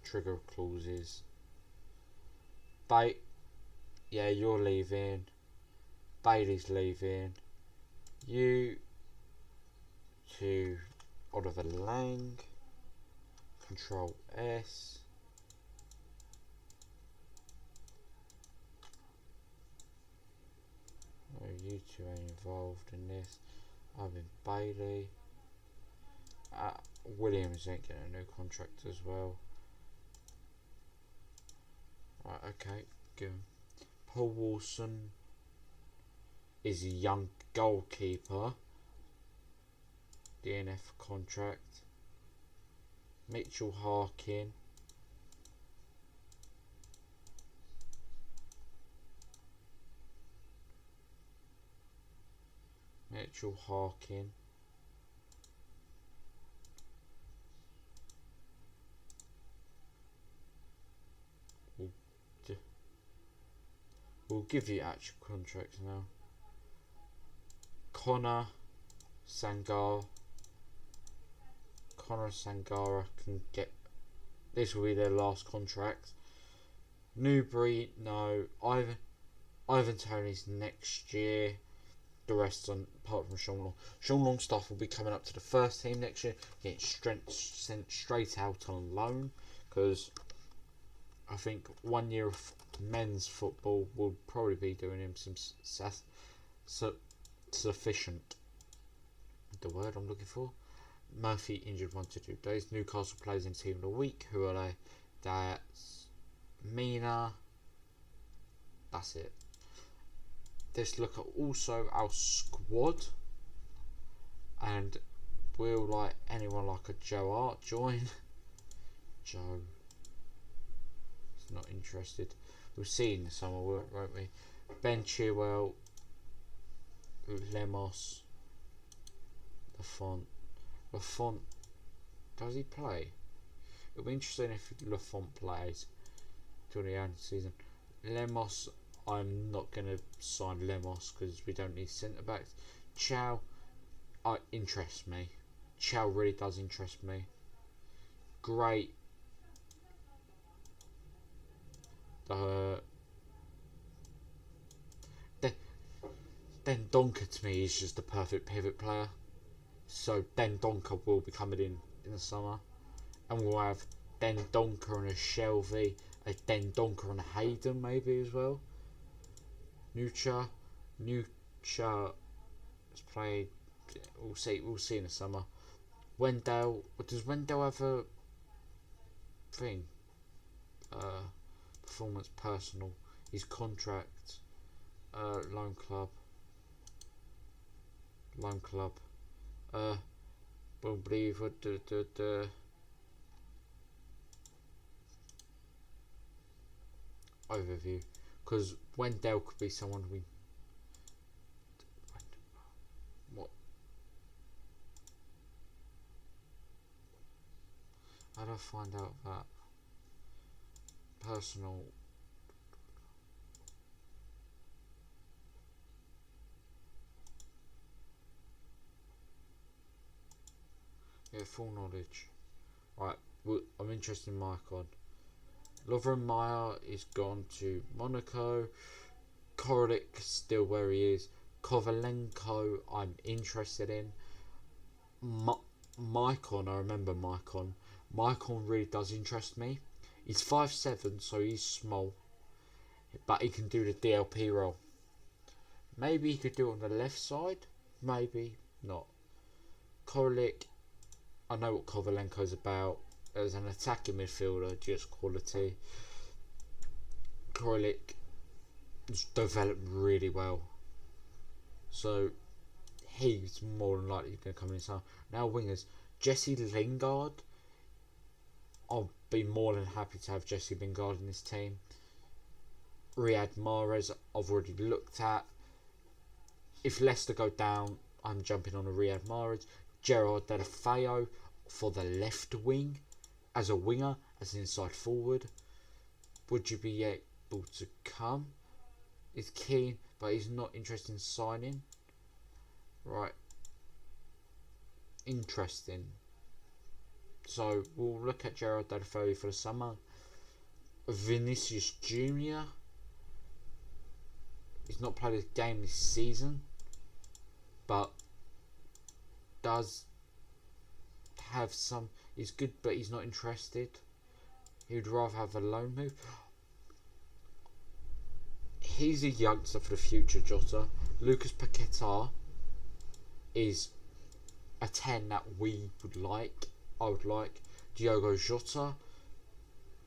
Trigger clauses. Yeah, you're leaving. Bailey's leaving. You to Oliver Lang. Control S. No, you two ain't involved in this. I'm in Bailey. Williams ain't getting a new contract as well. Right, okay, good. Paul Wilson is a young goalkeeper. DNF contract. Mitchell Harkin. Mitchell Harkin. We'll give you actual contracts now. Connor Sangara can get. This will be their last contract. Newbury, no. Ivan Toney's next year. The rest, apart from Sean Long. Sean Longstaff will be coming up to the first team next year, getting sent straight out on loan, because I think 1 year of men's football will probably be doing him some sufficient. The word I'm looking for. Murphy injured 1 to 2 days. Newcastle plays in team of the week. Who are they? That's Mina. That's it. Let's look at also our squad, and will anyone like a Joe Hart join? Joe is not interested. We'll see in the summer, won't we? Ben Chilwell, Lemos, Lafont. Does he play? It'll be interesting if Lafont plays during the end season. Lemos. I'm not going to sign Lemos because we don't need centre backs. Chow interests me. Chow really does interest me. Great. Then Donker to me is just the perfect pivot player. So Den Donker will be coming in the summer, and we'll have Den Donker and a Shelby, a Den Donker and a Hayden maybe as well. Nucha has played. We'll see in the summer. Wendell, does Wendell have a thing? Performance personal. His contract. Loan club. We'll believe what the overview. Because Wendell could be someone we. What? How do I find out that? Personal. Yeah, full knowledge. Right, well, I'm interested in Maicon. Lovren Meyer is gone to Monaco. Korolik still where he is. Kovalenko I'm interested in. Maicon, I remember Maicon. Maicon really does interest me. He's 5'7", so he's small, but he can do the DLP role. Maybe he could do it on the left side, maybe not. Korolik, I know what Kovalenko's about. As an attacking midfielder, just quality. Korolik has developed really well, so he's more than likely going to come in. Now wingers, Jesse Lingard. I'll be more than happy to have Jesse Lingard in this team. Riyad Mahrez I've already looked at. If Leicester go down, I'm jumping on a Riyad Mahrez. Gerard Deulofeu for the left wing. As a winger, as an inside forward. Would you be able to come? He's keen, but he's not interested in signing. Right. Interesting. So we'll look at Gerard Deulofeu for the summer. Vinicius Junior. He's not played a game this season, but does have some. He's good, but he's not interested. He would rather have a loan move. He's a youngster for the future, Jota. Lucas Paquetá is a 10 that we would like. I would like. Diogo Jota,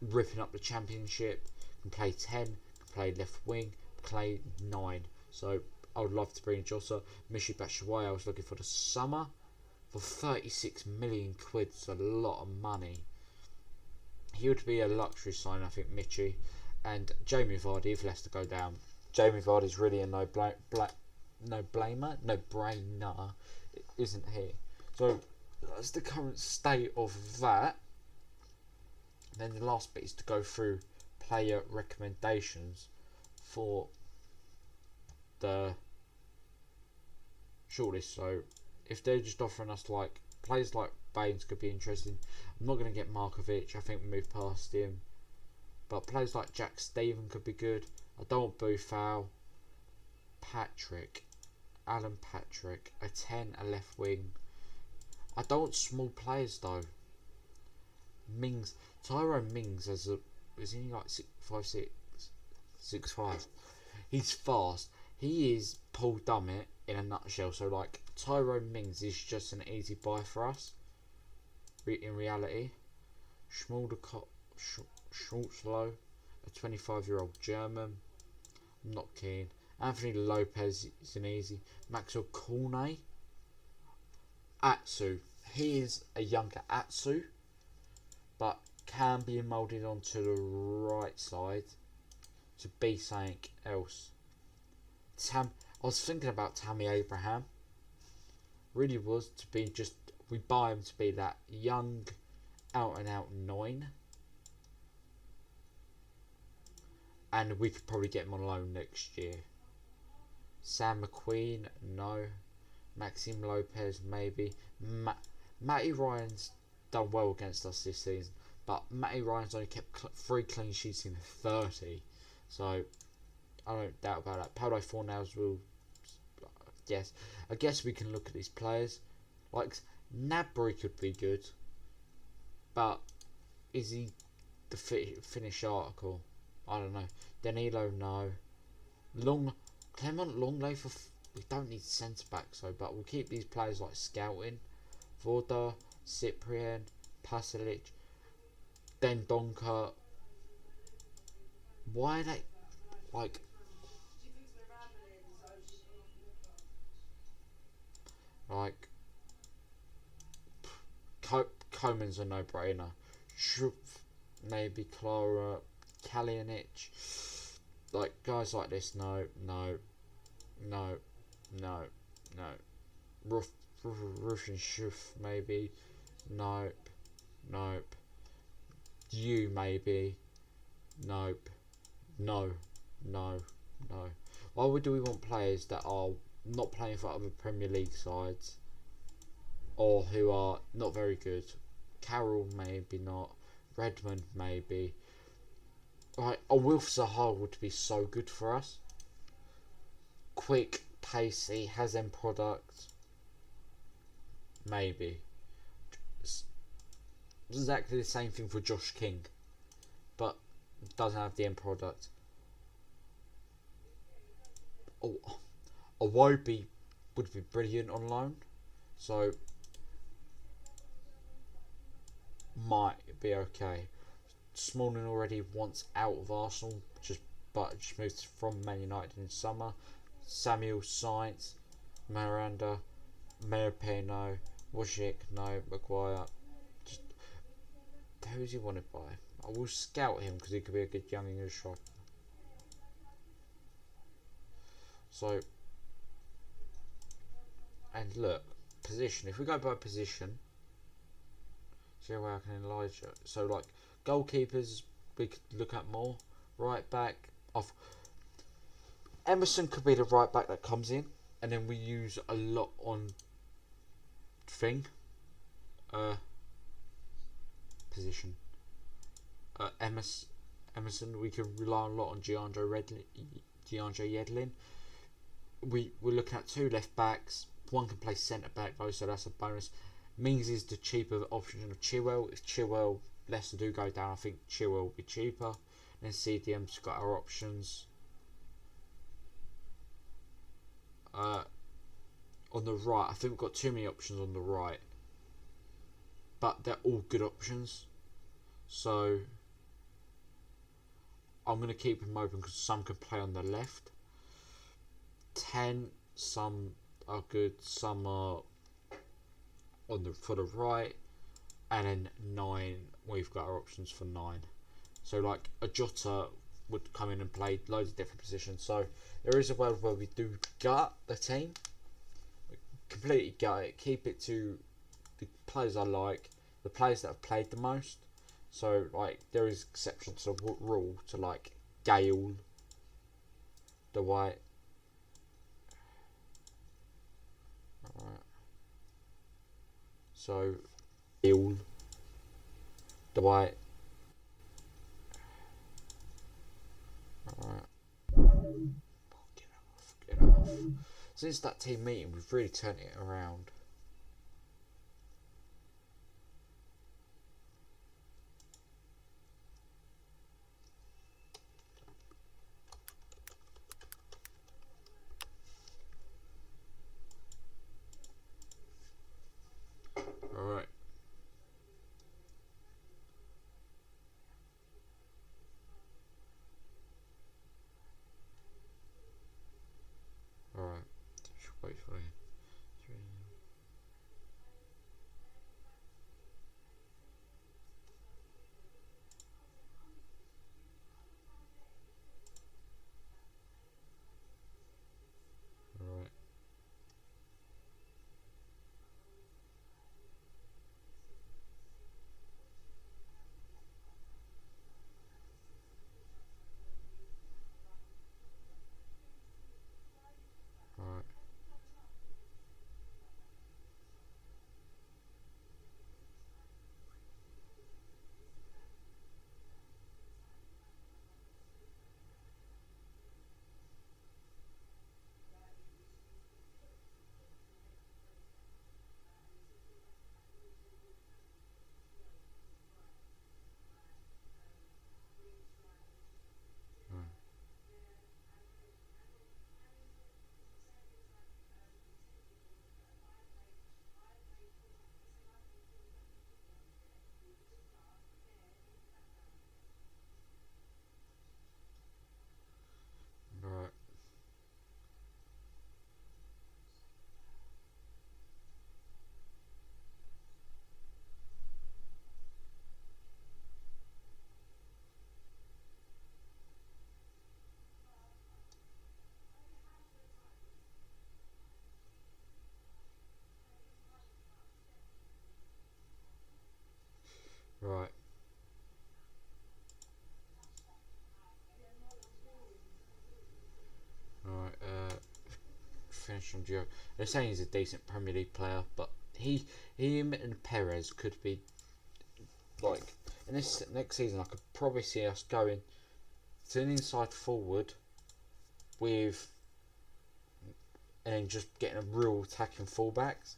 ripping up the championship, can play 10, can play left wing, play 9. So I would love to bring Jota. Michy Batshuayi I was looking for the summer. For 36 million quid, it's a lot of money. He would be a luxury sign, I think, Michy. And Jamie Vardy, if Leicester go down. Jamie Vardy's really a no-brainer, isn't he? So that's the current state of that. Then the last bit is to go through player recommendations for the shortlist. So if they're just offering us like players like Baines could be interesting. I'm not going to get Markovic. I think we moved past him. But players like Jack Stephen could be good. I don't want Boufal. Patrick. Alan Patrick. A 10, a left wing. I don't want small players though. Mings. Tyrone Mings is he like 6'5", 6'5". He's fast. He is Paul Dummett in a nutshell. So like Tyrone Mings is just an easy buy for us. In reality, Schmuldekopf. Schmutzlow, a 25-year-old German. I'm not keen. Anthony Lopez is an easy. Maxwell Cornet. Atsu. He is a younger Atsu, but can be moulded onto the right side to be something else. I was thinking about Tammy Abraham. Really was to be just. We buy him to be that young, out and out 9. And we could probably get him on loan next year. Sam McQueen, no. Maxime Lopez, maybe. Matty Ryan's done well against us this season, but Matty Ryan's only kept 3 clean sheets in 30, so I don't doubt about that. Paulo Fornals will, yes. I guess we can look at these players. Like Nabry could be good, but is he the finished article? I don't know. Danilo, no. Clement Longley for. We don't need centre backs though, but we'll keep these players like scouting. Voda, Cyprian, Pasalic, Dendonka. Why are they like? Like Coman's a no-brainer. Maybe Clara, Kalinic, like guys like this. No. Russian Shuf maybe. Nope. You maybe. Nope. No. Why do we want players that are not playing for other Premier League sides or who are not very good? Carroll maybe not. Redmond maybe. Right, a Wilf Zaha would be so good for us. Quick, pacey, has end product. Maybe. It's exactly the same thing for Josh King, but doesn't have the end product. Awobi would be brilliant on loan, so might be okay. Smalling already wants out of Arsenal, but just moved from Man United in summer. Samuel Sainz, Miranda, Merpeno, Wojcik, no, Maguire. Just, who's he wanted by? I will scout him because he could be a good young English striker. So, and look, position. If we go by position, see where I can Elijah. So like goalkeepers, we could look at more. Right back off. Emerson could be the right back that comes in, and then we use a lot on position. Emerson, we could rely a lot on DeAndre Yedlin. We're looking at 2 left backs. One can play centre back though, so that's a bonus. Mings is the cheaper option of Chilwell. If Chilwell, Leicester do go down, I think Chilwell will be cheaper. Then CDM's got our options. On the right, I think we've got too many options on the right, but they're all good options, so I'm going to keep them open because some can play on the left. 10, some are good, some are for the right, and then 9, we've got our options for 9. So like a Jota would come in and play loads of different positions. So there is a world where we do gut the team, completely gut it, keep it to the players I like, the players that have played the most. So like there is exceptions to rule to like Gale, the White, So, Bill, Dwight. Alright. Get off. Since that team meeting, we've really turned it around. Alright. Alright. Wait for you. Alright. Alright. Alright. Right. Alright, finish on Gio. They're saying he's a decent Premier League player, but him and Perez could be, like, in this next season I could probably see us going to an inside forward with, and then just getting a real attacking fullbacks.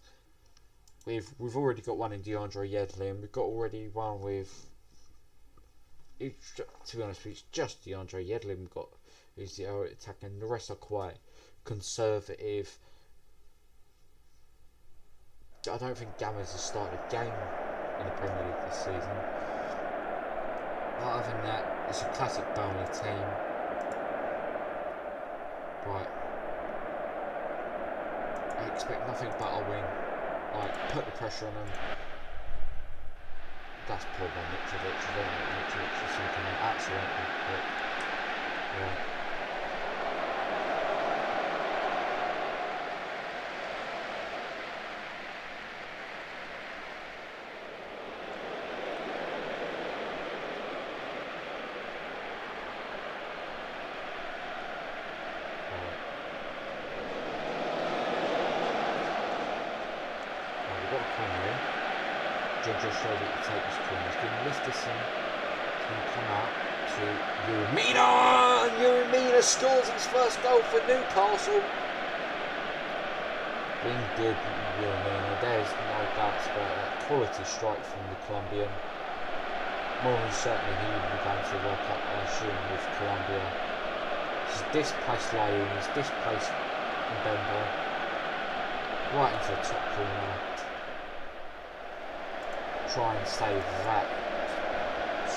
We've already got one in DeAndre Yedlin, and we've got already one with, to be honest, it's just DeAndre Yedlin we've got who's the attacking. The rest are quite conservative. I don't think Gammers has started a game in the Premier League this season. But other than that, it's a classic Burnley team. Right. I expect nothing but a win. Like, put the pressure on them. That's poor by Mitrovic. I don't know what Mitrovic is thinking there. Absolutely. But, yeah. Jojo showed it to take this corner. He's going to lift this in. He's going to come out to Uremina. And Uremina scores his first goal for Newcastle. Being good, Uremina. There's no doubts about that. Quality strike from the Colombian. More than certainly he will be going to the World Cup, I assume, with Colombia. He's displaced Laoun. He's displaced Mbemba. Right into the top corner. Try and save that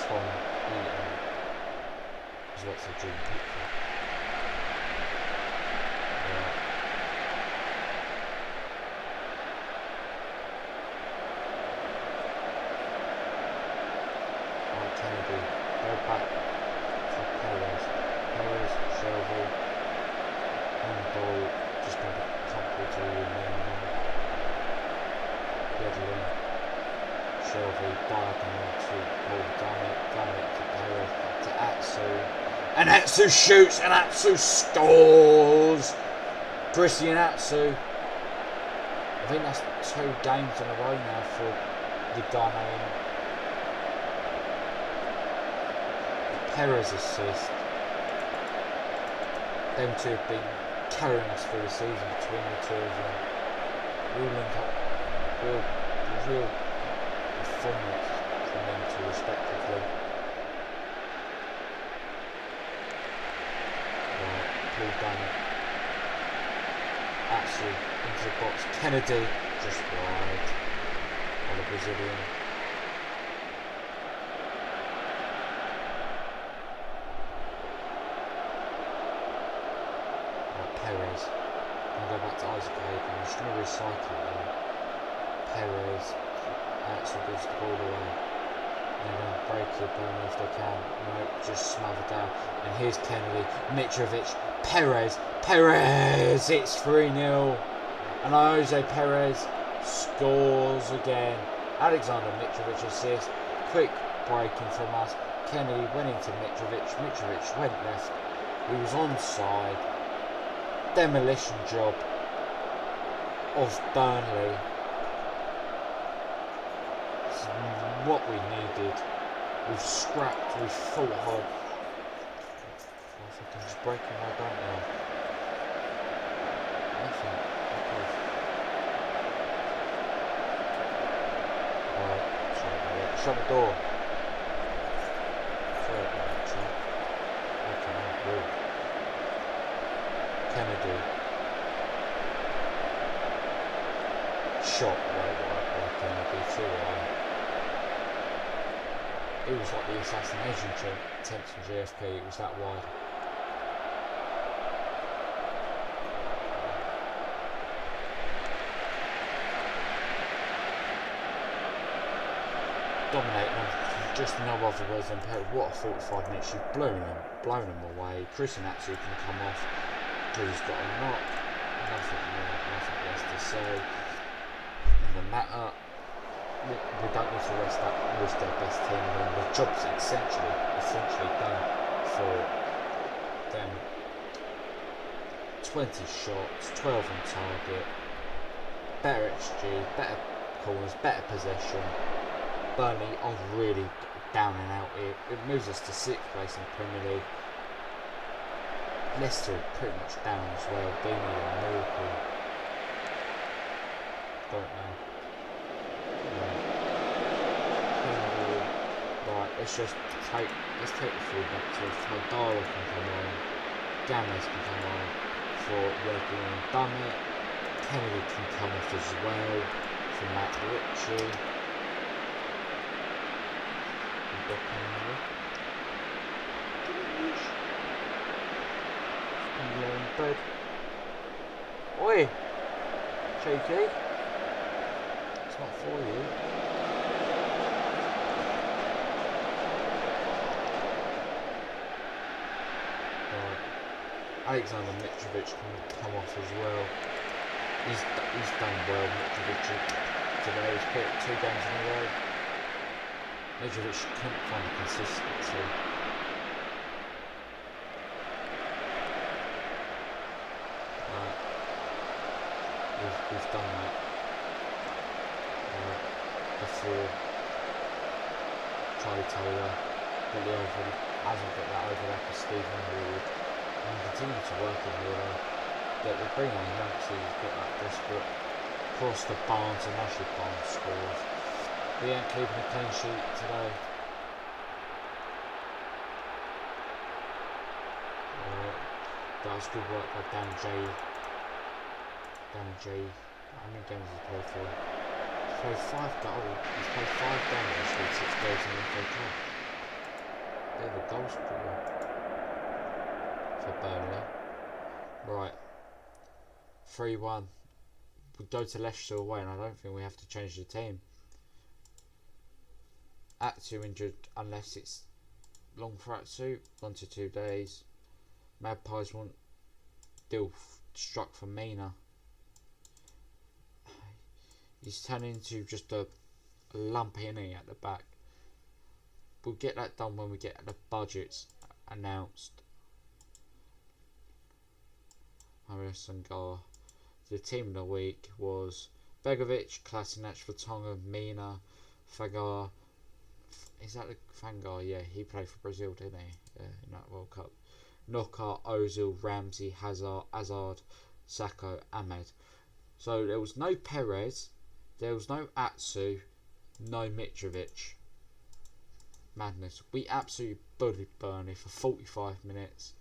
from Eaton. Is what's a dream picture. Yeah. Right, Kennedy, go back for Perez. Perez, Shelby, handball, just going to be comfortable to you now. Yedlin. Shelby, diagonal to Dummett to Perez, to Atsu, and Atsu shoots, and Atsu scores! Christian Atsu. I think that's 2 games in a row now for the Ghanaian. Perez assist. Them two have been carrying us through the season between the two of them. Real link up, real performance from them two respectively. Right, Paul done it. Actually, into the box. Kennedy just wide on the Brazilian. Perez. I'm going to go back to Isaac Hayden. I'm just going to recycle it now. Perez actually gives the ball away. They're going to break it down if they can. No, just smother down. And here's Kennedy, Mitrovic, Perez. It's 3-0. And Jose Perez scores again. Alexander Mitrovic assist. Quick breaking from us. Kennedy went into Mitrovic. Mitrovic went left. He was onside. Demolition job of Burnley. This is what we needed. We've scrapped, we've fought hard. I think I'm just breaking my back now. Nothing. Right, sorry about that. Shut the door. Sorry about that, chat. Okay, rude. Kennedy. Shot way wide by Kennedy, too wide. It was like the assassination attempt from JFK, it was that wide. Dominating them, just no other words than Perry. What a 45 minutes, you've blown them away. Christian Atsu can come off. He's got a knock, nothing less to say in the matter. We don't need to risk their best team, and the job's essentially done for them. 20 shots, 12 on target, better XG, better corners, better possession. Burnley are really down and out here. It moves us to 6th place in the Premier League. Leicester pretty much down as well. They need a miracle. Don't know. Right, let's take the full back to Fodara can come on. Games can come on for Regan and Dummett. Kennedy can come off as well for Matt Ritchie. Bed. Oi! Cheeky. It's not for you. Right. Alexander Mitrovic can come off as well. He's done well, Mitrovic today. He's put 2 games in a row. Mitrovic couldn't find the consistency. We've done that before. Charlie Taylor hasn't got that overlap of Stephen Ward. And we continue to work in here. They bring on Yanks, he's a bit that desperate. Cross to Barnes, and Ashley Barnes scores. We ain't keeping a clean sheet today. That was good work by Dan J. How many games has he played for? He's played 5 goals. He's played 5 games this week, 6 goals in the FA Cup. They're the goal scorer for Burnley. Right. 3-1. We go to Leicester away, and I don't think we have to change the team. Atsu injured unless it's long for Atsu. 1 to 2 days. Magpies want deal struck for Mina. He's turning into just a lump in here at the back. We'll get that done when we get the budgets announced. Mario Sangar. The team of the week was Begovic, Kolasinac, Vertonghen, Mina, Fagar. Is that the Fangar? Yeah, he played for Brazil, didn't he? In that World Cup. Knockout, Ozil, Ramsey, Hazard, Sacco, Ahmed. So there was no Perez, there was no Atsu, no Mitrovic. Madness. We absolutely bullied Burnley for 45 minutes.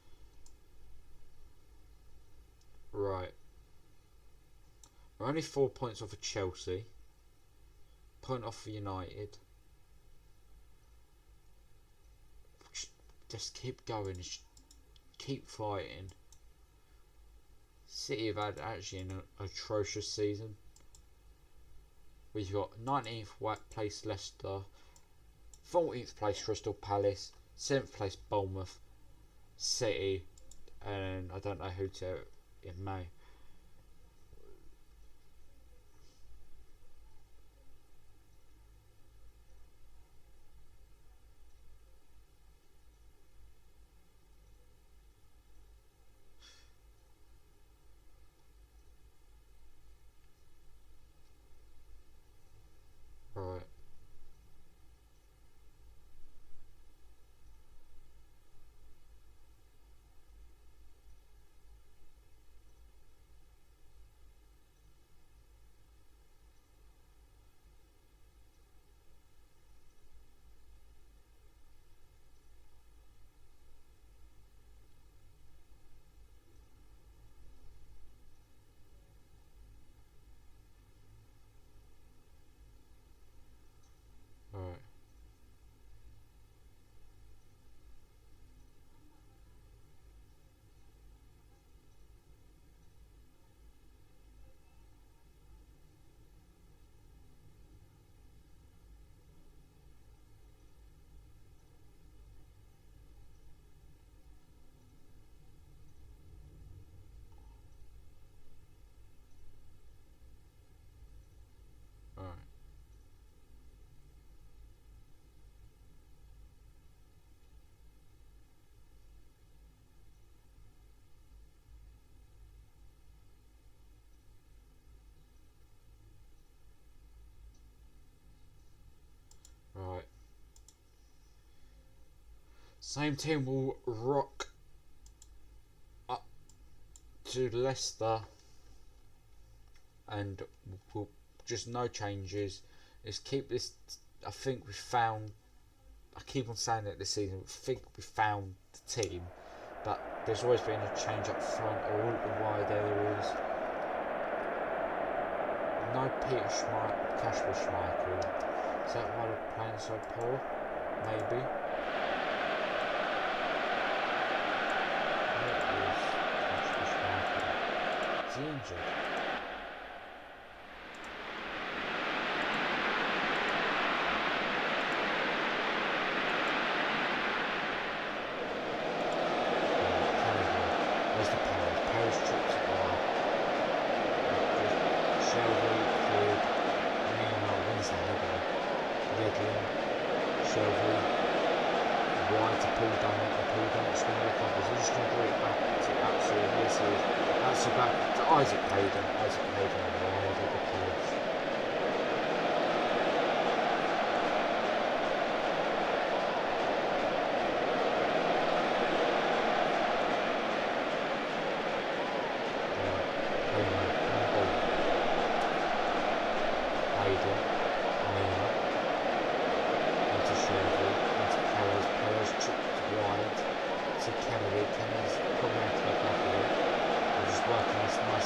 Right. We're only 4 points off of Chelsea. Point off for United. Just keep going. Just keep fighting. City have had actually an atrocious season. We've got 19th place Leicester, 14th place Crystal Palace, 7th place Bournemouth, City, and I don't know who to in May. Right. Right. Right. Right. Same team will rock up to Leicester, and we'll just no changes. Just keep this. I think we found. I keep on saying it this season. I think we found the team, but there's always been a change up front or the wide areas. No Peter Kasper Schmeichel. Is that why they're playing so poor? Maybe. What is Kasper Schmeichel? Is he injured? Where's the Paris? Paris trips are Shelby, Ford, Nemo, wins the header. Redling, Shelby, wide to pull down it, and pull down it's going to recover. He's just going to bring it back to Atsu, yes he is. Atsu back to Isaac Hayden, wide of the place.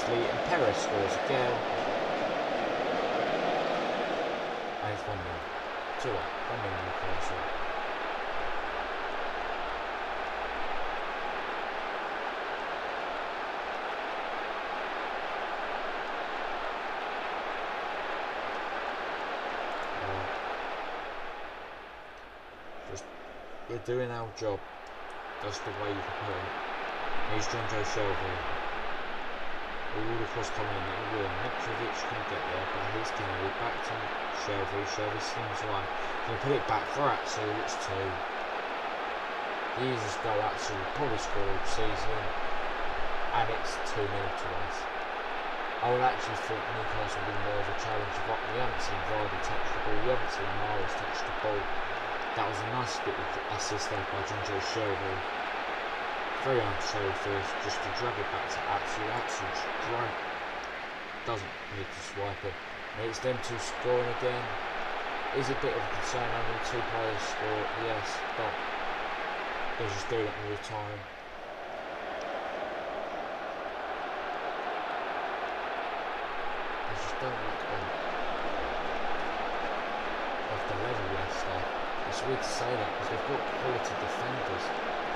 And Perez scores again. And it's 1-0. 2-1. 1-0 Newcastle. Just, we're doing our job. That's the way you can put it. Here's John Joe Shelby. All across coming in, it will. Mitrovic can get there, but here's Kennedy back to Shelby. Shelby slings right. Gonna put it back for Atsu. It's 2. The easiest goal Atsu probably scored all season, and it's 2-0 to us. I would actually think Newcastle would be more of a chance. Vardy touched the ball. The other two, Mahrez touched the ball. That was a nice bit of assist there by Jonjo Shelvey. Very unselfish, just to drag it back to Atsu. Atsu's drag. Doesn't need to swipe it. And it's them two scoring again. Is a bit of a concern, only two players score, yes, but they're just doing it all the time. They just don't look on of the level Leicester. It's weird to say that because they've got quality defenders.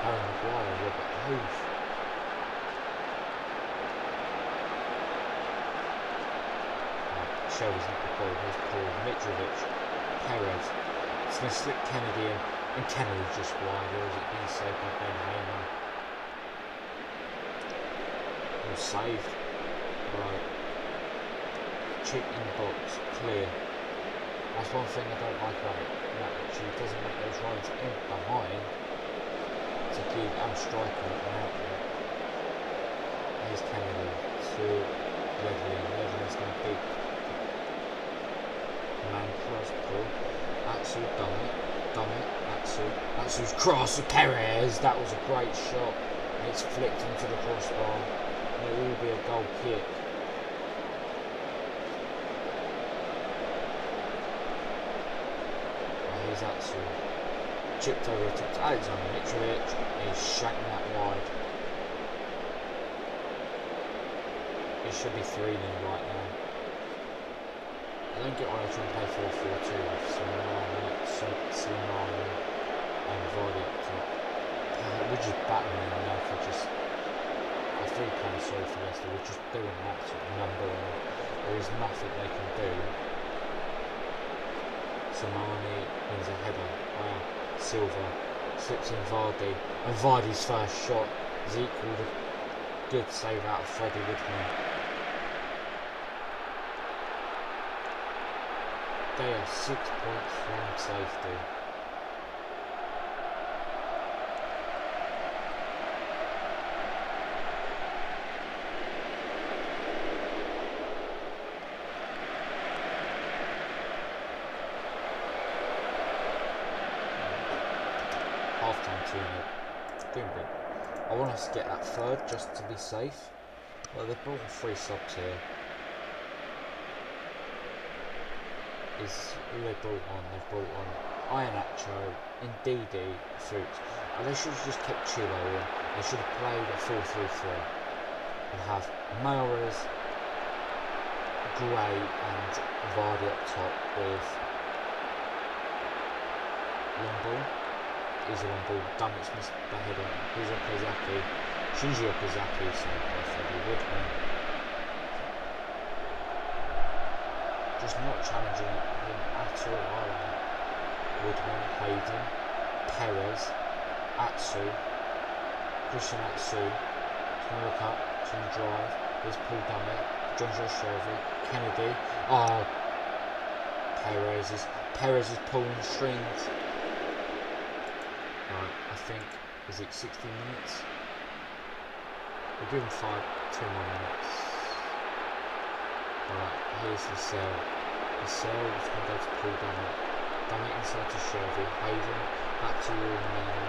Harry Maguire, Robert Huth. Shelby's not the ball, here's Paul Mitrovic, Perez. It's going to slip Kennedy in, and Kennedy just wide, or is it being saved by Ben Heyman? All saved. Right. Chip in the box, clear. That's one thing I don't like about it. That actually doesn't make those runs in behind to give our striker an outlet. Here's Kennedy to Ledley. Ledley's going to beat man cross ball. Atsu done it. Atsu's cross to Perez. That was a great shot. And it's flicked into the crossbar. And it will be a goal kick. Here's Atsu. Chipped over to Alexander Mitrovic. He's shacking that wide. It should be 3-0 right now. I don't get why they try and play 4-4-2 with Slimani and Vardy up top. We're just battling them now for just... I feel kind of sorry for Leicester. We're just doing an absolute number on. There is nothing they can do. Slimani wins a header. Wow. Silva slips in Vardy. And Vardy's first shot is equal to good save out of Freddie Woodman. They are 6 points from safety. Half-time 2-0. Doing good. I want us to get that third just to be safe. Well, they've brought 3 subs here. Is who they brought on? They've brought on Iheanacho, Ndidi, Fuchs. And they should have just kept Chilo in. They should have played a 4-3-3 and have Mahrez, Gray and Vardy up top with long ball. Is a long ball. Damn, it's missed the header. Here's Okazaki. Shinji Okazaki saved by Freddie Woodman. Just not challenging him at all, are they? Woodman, Hayden, Perez, Atsu, Christian Atsu. He's going to look up, he's going to drive. Here's Paul Dummett, Jonjo Shelvey, Kennedy. Oh, Perez is pulling strings. Right, I think, is it 60 minutes? We'll give him 2 more minutes. Right, here's Lascelles. Lascelles is going to go to Paul Dummett. Dummett inside to Shelvey. Hayden back to Urumina.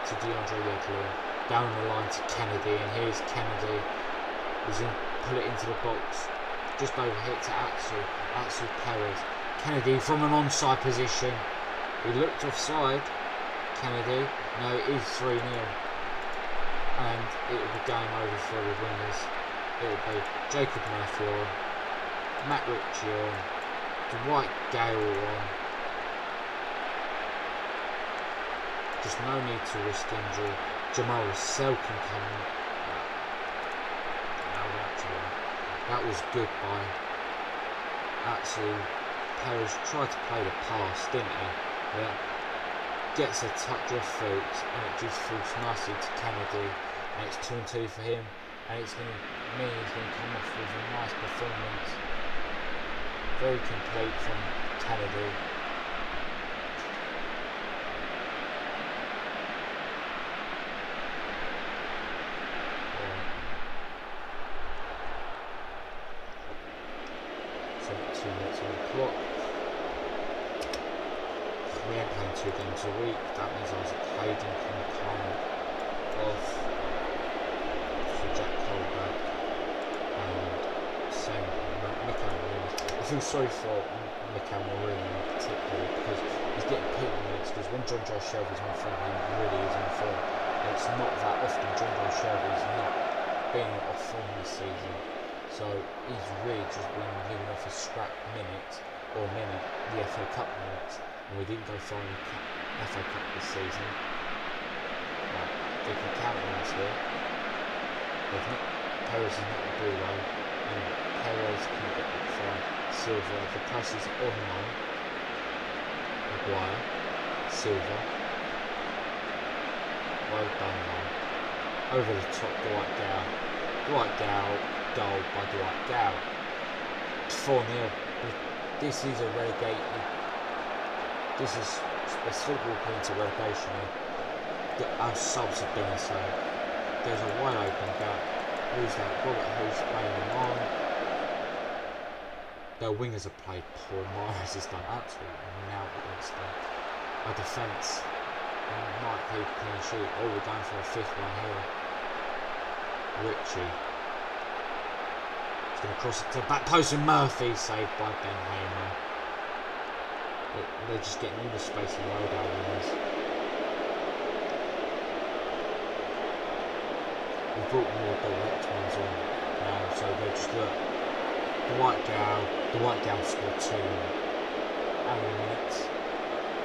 To DeAndre Yedlin. Down the line to Kennedy. And here's Kennedy. He's going to pull it into the box. Just over hit to Atsu. Atsu Perez. Kennedy from an onside position. He looked offside. Kennedy. No, it is 3-0. And it will be game over for the winners. It will be Jacob Murphy on, Matt Ritchie on, Dwight Gale on. Just no need to risk injury. Jamal Selkin coming. That was good by Atsu. Perez tried to play the pass, didn't he? Yeah. Gets a touch off Fuchs and it just falls nicely to Kennedy. And it's 2-2 for him. And it's going to mean he's going to come off with a nice performance. Very complete from Kennedy. So 2 minutes on the clock. we ain't playing 2 games a week. That means Isaac Hayden can come off for Jack Colback and same Mikael Marino. I feel sorry for Mikael Marino in particular because he's getting put in minutes because when John Joe Shelby's on form, he really is on form. And it's not that often John Joe Shelby's not being off form this season. So he's really just been living off his scrap minutes or the FA Cup minutes. And we didn't go far in the FA Cup this season. Right, they can count on us here. Perez is not the ball though, and Perez can get the fire. Silva, the pass is on now. Maguire, Silva. Well done now. Over the top, Dwight Gow. Dwight Gow, goal by Dwight Gow. 4-0. This is a relegated. This is it's football playing to relegation here. Our subs have been insane. There's a wide open gap. Who's that? Robert Who's playing him on. Their wingers have played poor. Morris has done absolutely now against them. Our defence might keep a clean sheet. Oh, we're going for a 5th one here. Ritchie. He's going to cross it to the back post and Murphy saved by Ben Hamer. They're just getting all the space in the road out of this. We've brought more direct ones on now, so they just look. Dwight Gow scored 2 hour minutes.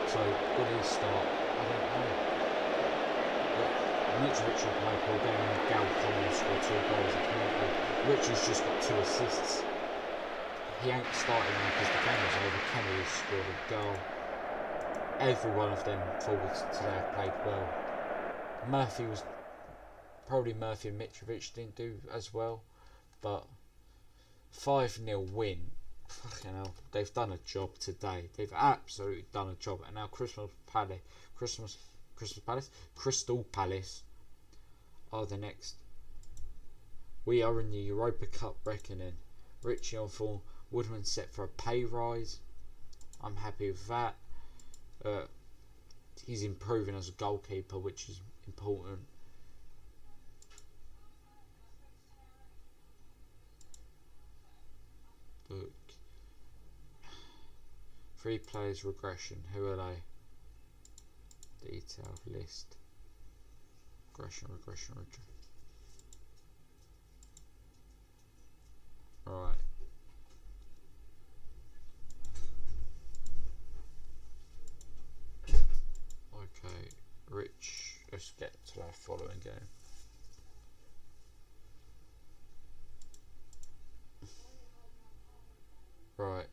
So good he start? I don't know. Mitrovic will play for a game and Gow Collins scored 2 goals. Richard's just got 2 assists. He ain't starting now because the game was over. Kennedy scored a goal. Every one of them forwards today have played well. Murphy and Mitrovic didn't do as well, but 5-0 win. Fucking hell, they've done a job today. They've absolutely done a job. And now Crystal Palace are the next. We are in the Europa Cup reckoning. Ritchie on form. Woodman set for a pay rise. I'm happy with that. He's improving as a goalkeeper, which is important. Look. 3 players regression. Who are they? Detailed list. Regression. Right. Okay, Rich. Let's get to our following game. Right.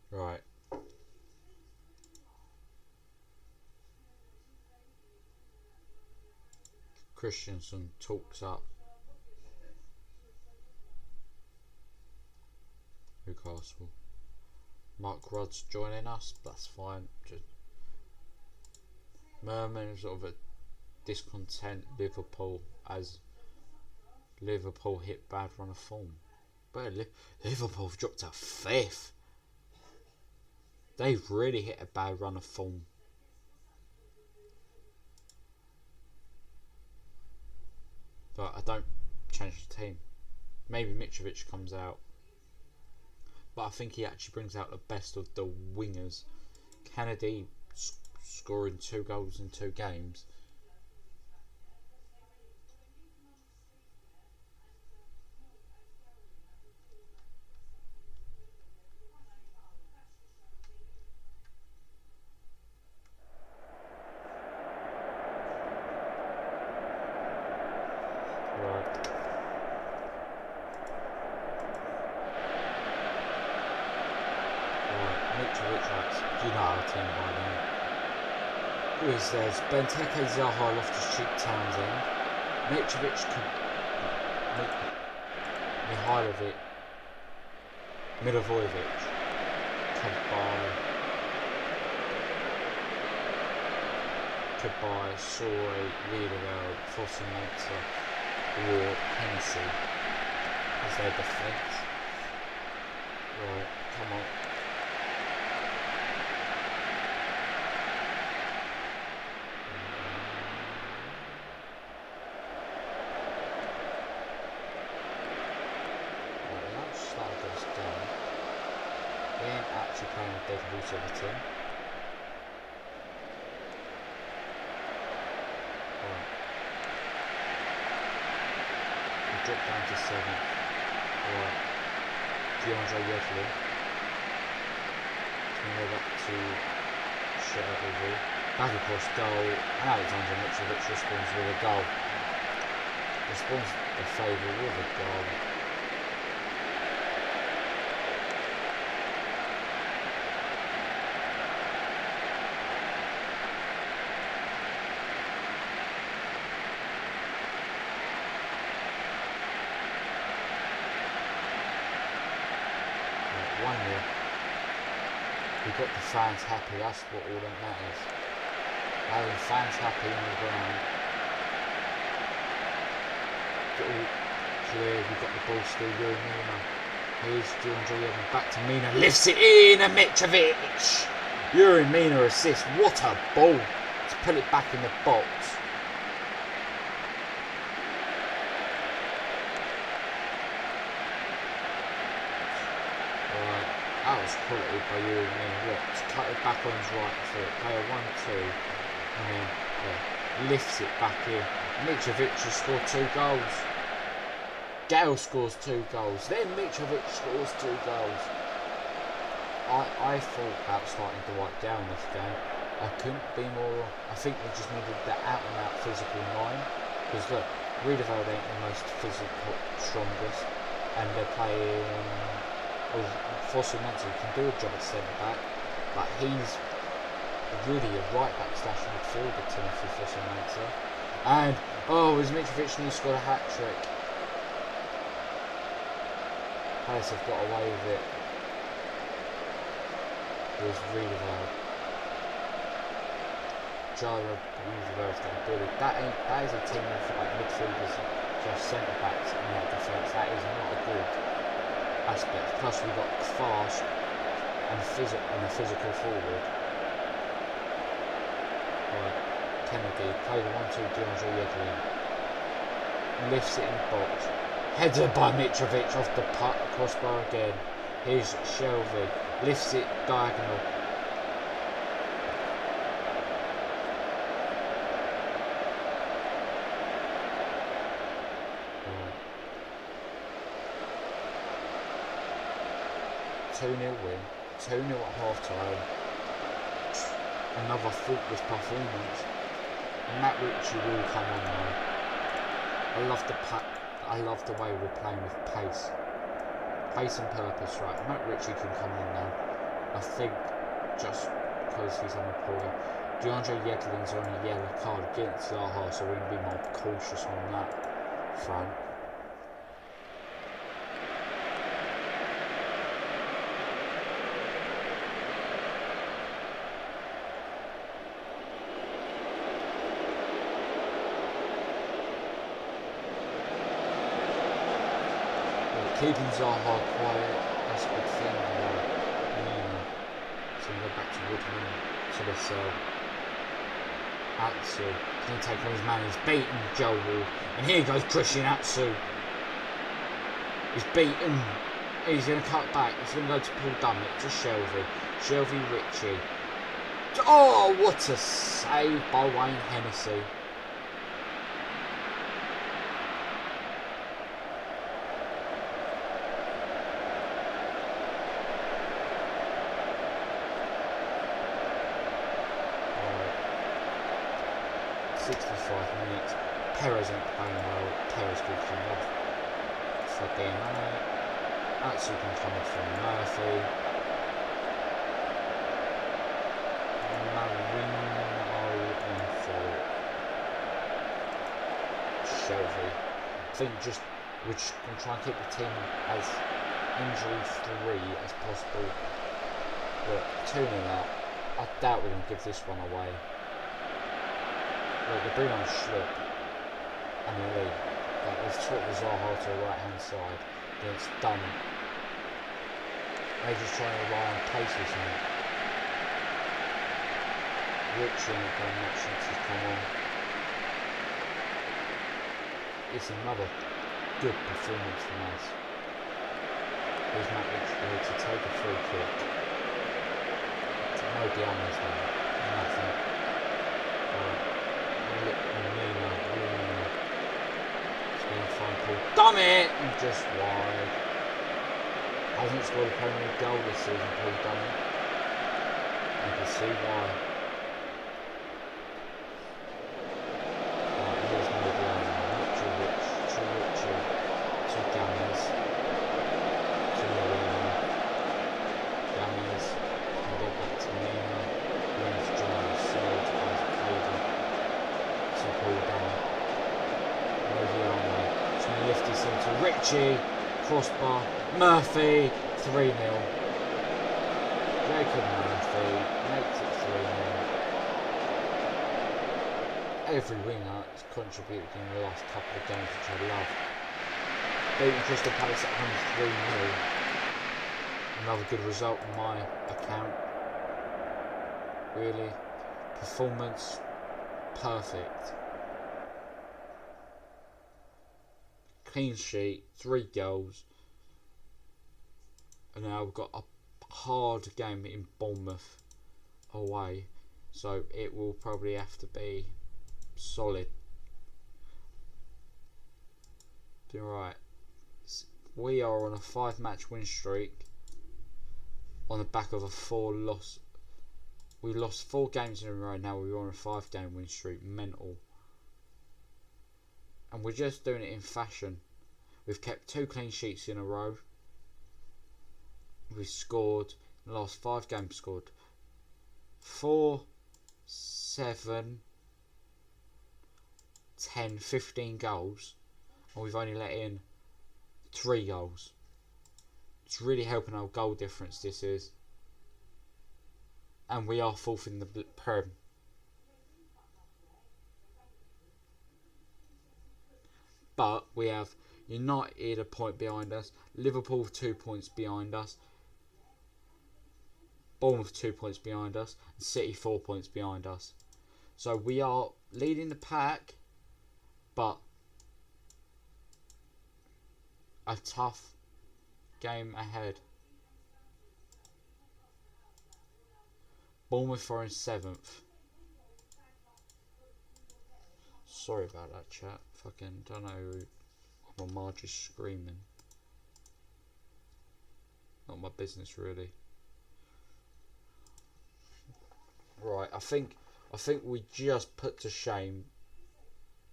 Right. Christensen talks up Newcastle. Mark Rudd's joining us, that's fine. Just murmurs of a discontent Liverpool as Liverpool hit bad run of form. But Liverpool have dropped to 5th. They've really hit a bad run of form. But I don't change the team. Maybe Mitrovic comes out. But I think he actually brings out the best of the wingers. Kennedy scoring 2 goals in 2 games. Right. Mitrovic, right, you know our team by then. Who is there's Benteke, Zaha, Loftus-Cheek, Townsend, Mitrovic, Mihailovic, Milivojevic, Cabaye, Sore, Riedewald, Fosu-Mensah, Ward, Hennessy as their defence. Right, come on. Right, let's start this down. We ain't actually playing a dead horse of a team. Drop down to 7th. Alright. DeAndre Yedlin. Can go back to Shelby. Back across goal. And Alexander Mitrovic responds with a goal. Responds the favour with a goal. We've got the fans happy, that's what all that matters. Having fans happy on the ground. All clear, we've got the ball still, Yuri Mina. Here's DeAndre Yedlin, back to Mina, lifts it in, and Mitrovic! Yuri Mina assist, what a ball! To put it back in the box. That was quality by Yuri Mina. Look, to cut it back on his right foot, play a 1-2, and then lifts it back in. Mitrovic has scored 2 goals. Gale scores 2 goals. Then Mitrovic scores 2 goals. I thought about starting to write down this game. I couldn't be more. I think we just needed that out-and-out physical 9. Because look, Riedewald ain't the most physical, strongest, and they're playing. Fosu-Mensah can do a job at centre-back, but he's really a right-back slash midfielder, Timothy Fosu-Mensah. And, is Mitrovic and he scored a hat-trick. Palace have got away with it. Here's Riedewald. Riedewald's getting bullied. That is a team of like midfielders, just centre-backs in that defence. That is not a good aspect. Plus we've got fast and a physical forward. Right, Kennedy, play the 1-2 DeAndre Yedlin. Lifts it in the box. Headed by Mitrovic off the crossbar again. Here's Shelby. Lifts it diagonal. Right. 2-0 win. 2-0 at half time. Another faultless performance. Matt Ritchie will come on now. I love the way we're playing with pace. Pace and purpose, right. Matt Ritchie can come on now. I think just because he's on a point. DeAndre Yedlin's on a yellow card against Zaha, so we're going to be more cautious on that front. Keeping Zaha quiet, that's a good thing. So we go back to Woodman, to the cell. Atsu, can he take on his man? He's beaten Joel. And here goes Christian Atsu. He's beaten. He's going to cut back. He's going to go to Paul Dummett, to Shelby. Shelby Ritchie. Oh, what a save by Wayne Hennessy. Perez ain't playing well. Perez will come off for DNA. Atsu can come off from Murphy. Shelby. I think we're just going to try and keep the team as injury-free as possible. But 2-0 up, I doubt we're going to give this one away. Look, they bring on Schlupp and Lee. Like, they've taught the Zaha to the right-hand side. Then it's done. They're just trying to rely on pace or something. Richard not done much since he's come on. It's another good performance from us. Here's Matt Richard to take a free kick. No Diana's there. Nothing. Mina. It's going to find Paul. Damn it! And just wide. Hasn't scored a Premier League goal this season, Paul Dummett. You can see why. Here's no Diana. Richard. Two Gammers. Two Marina. Gammers. And get back to Mina. Wins Jones. Side to Isaac Cleveland. To Paul Dummett. No Diana. It's going to lift this into Richie. Crossbar. Murphy. 3-0. Jacob Murphy makes it 3-0. Every winger has contributed in the last couple of games, which I love. Beating Crystal Palace at home 3-0. Another good result in my account. Really. Performance perfect. Clean sheet, 3 goals. And now we've got a hard game in Bournemouth away. So it will probably have to be solid. Right. We are on a 5-match win streak. On the back of a 4 loss. We lost 4 games in a row. Now we're on a 5-game win streak. Mental. And we're just doing it in fashion. We've kept 2 clean sheets in a row. We've scored, in the last 5 games, scored 4, 7, 10, 15 goals. And we've only let in 3 goals. It's really helping our goal difference, this is. And we are 4th in the Prem. But we have United a point behind us, Liverpool 2 points behind us, Bournemouth 2 points behind us, and City 4 points behind us. So we are leading the pack, but a tough game ahead. Bournemouth are in 7th. Sorry about that, chat. Fucking don't know. My Marge is screaming. Not my business, really. Right, I think we just put to shame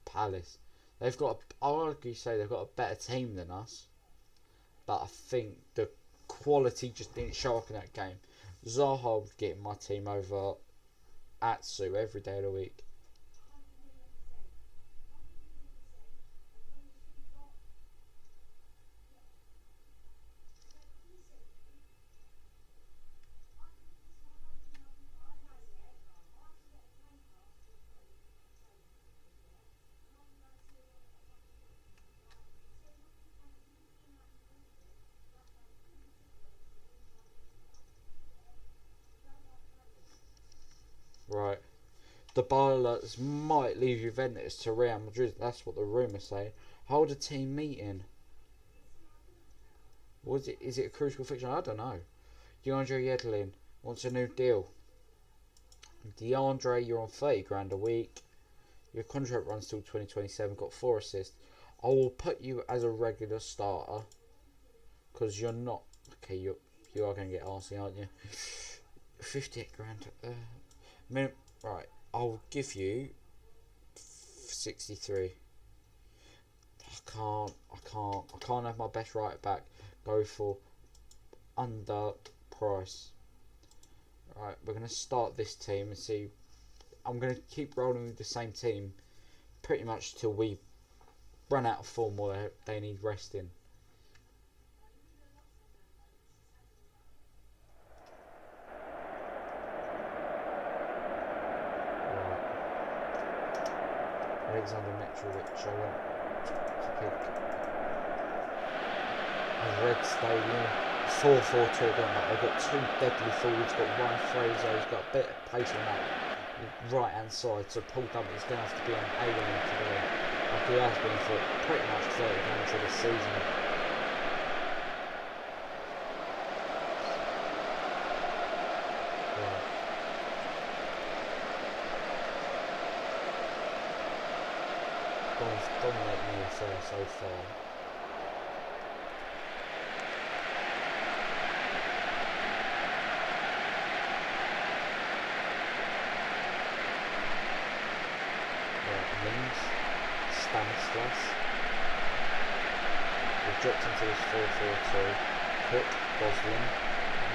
Palace. They've got, I'll argue say they've got a better team than us, but I think the quality just didn't show up in that game. Zaha was getting my team over Atsu every day of the week. Right. Dybala might leave Juventus to Real Madrid. That's what the rumours say. Hold a team meeting. Was it? Is it a crucial fixture? I don't know. DeAndre Yedlin wants a new deal. DeAndre, you're on 30 grand a week. Your contract runs till 2027. Got 4 assists. I will put you as a regular starter because you're not. Okay, you are going to get arsey, aren't you? 58 grand. Right, I'll give you 63. I can't have my best right back go for under price. Right, we're going to start this team and see. I'm going to keep rolling with the same team pretty much till we run out of form or they need resting. Alexander Mitrovic, I want to pick a Red Stadium 4-4-2 again. They've got two deadly forwards. Got Ryan Fraser, who's got a bit of pace on that right hand side. So Paul Douglas is going to have to be on A line today, like he has been for pretty much 30 games of the season. Dominating the affair so far. Mings, Stanislas. We've dropped into this 4-4-2. Cook, Gosling.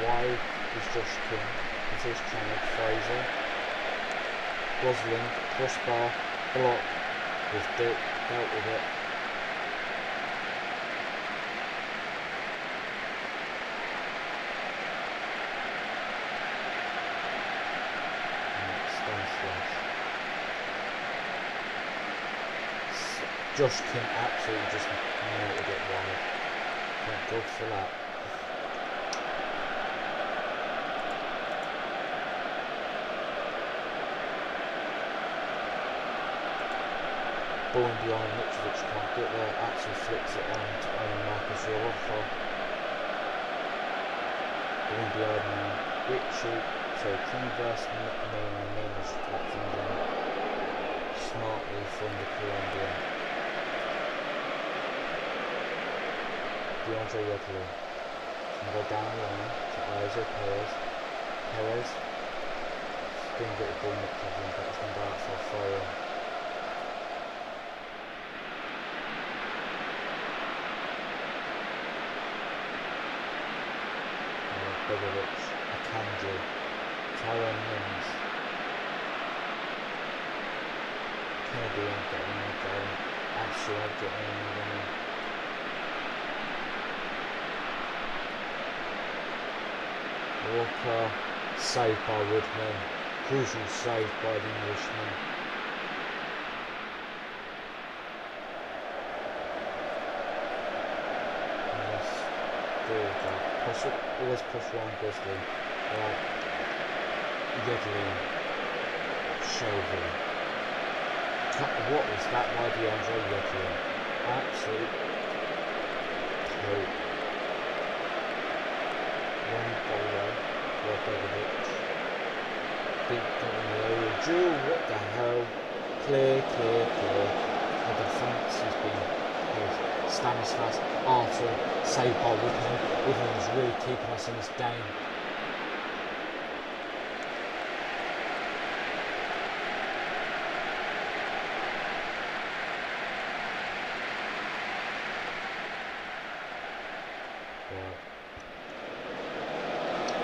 Wide is Josh King. Into this channel, Fraser. Gosling, crossbar, block. We've dealt with it. Josh King absolutely just melted it wide. Thank God for that. Ball behind Mitrovic can't get there, actually flicks it on to Marcus Roroffa. Ball behind now, Richie, so converse Mina is tapped in smartly from the Colombian. DeAndre Yedlin can go down the line to Isaac Perez. Perez didn't get the ball Mitrovic, but it's going to go out for a throw. Begovic, Akanji, Tyrone Mings, Kennedy ain't getting it going, Atsu ain't getting it going. Walker, saved by Woodman, crucial save by the Englishman. Always push Ryan Gosling. Yedlin. Shelby. What was that by DeAndre Yedlin? Absolute hope. One bowler. Begovic. Big Drew, what the hell? Clear. The defence has been his. Stanislas, Arthur, saved by Woodman. Woodman is really keeping us in this game.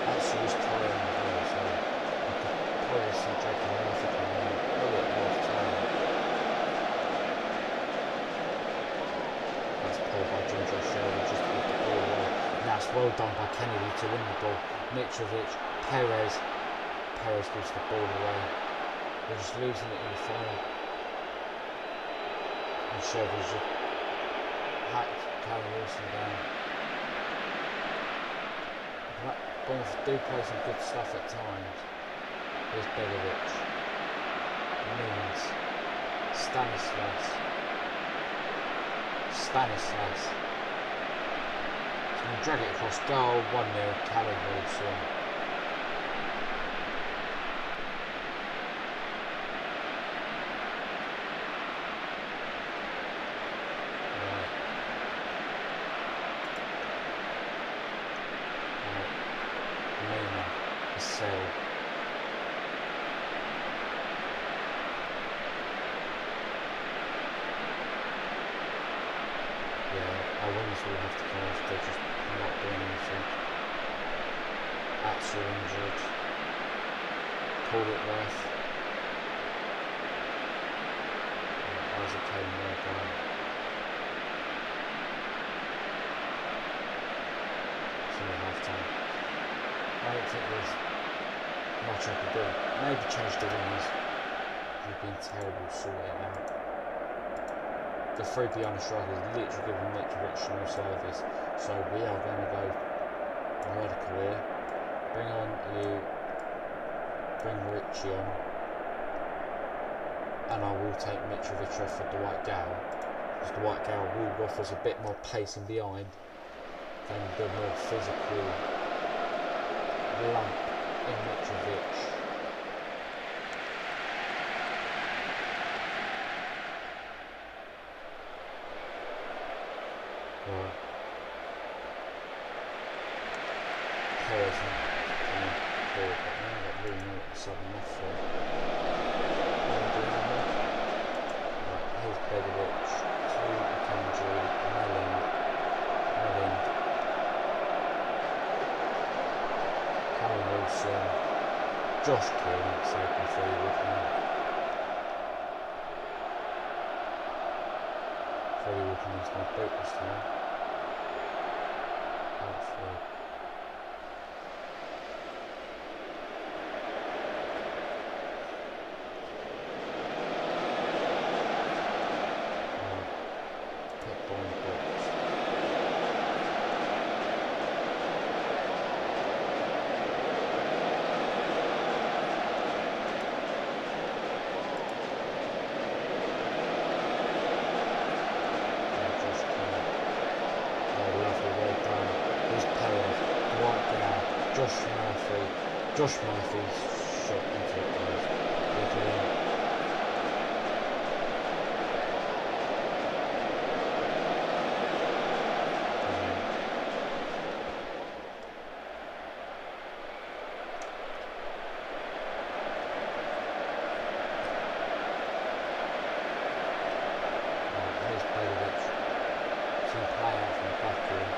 Actually, was tiring as well, so I could probably see Jake Murphy coming in. Probably at half time. By Ginger Shelby just to get the ball away. And that's well done by Kennedy to win the ball. Mitrovic, Perez gives the ball away. We're just losing it in the final. And Shelby's just hacked Callum Wilson down. Bournemouth do play some good stuff at times. Here's Begovic, Mings, Stanislas. He's going to drag it across goal, 1-0, Callum Wilson. Mina, Cassell. Our wings will have to come off, they're just not doing anything. Atsu injured. Call it worth. Isaac Kane there, don't think there's much I could do. Maybe change the wingers. We've been terrible sorting it out. The 3 behind the striker is literally giving Mitrovic no service. So we are going to go radical here. Bring on you. Bring Richie on. And I will take Mitrovic off for Dwight Gale. Because Dwight Gale will offer us a bit more pace in behind. And the more physical lump in Mitrovic. Right. Perez coming forward, but now I don't really know what the sudden off for. Right, here's Begovic to Akanji, Melling, Callum Wilson, Josh King, second forward now. Freddie Woodman is going to boot this time. Hopefully. Put ball in the box. Josh Murphy's shot into it goes. Here's Begovic. Some play out from the back here.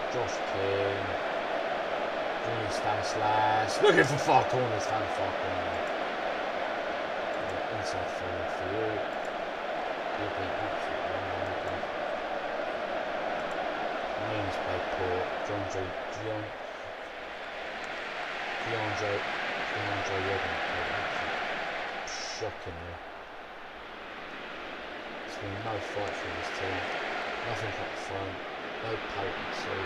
Josh King, Junior Stanislas, looking for far corners, found a far corner. Inside forward for you. You've been absolutely amazing. Means play poor. DeAndre Yedlin played absolutely shockingly. There's been no fight for this team. Nothing up front. No potency.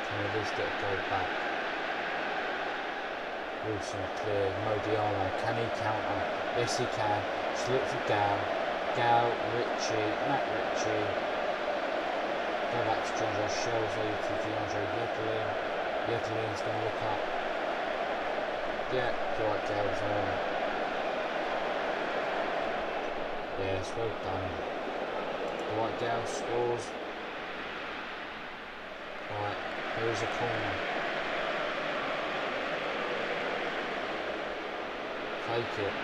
Can we at least get a goal back? Wilson clear. Modiano. Can he counter? Yes, he can. Just look for Gale. Gale, Richie, Matt Ritchie. Go back to DeAndre Shelby to DeAndre Yedlin. Yedlin's going to look up. Yeah, Dwight Gale's on. Yes, well done. Dwight Gale scores. Right, here's a corner. Take it.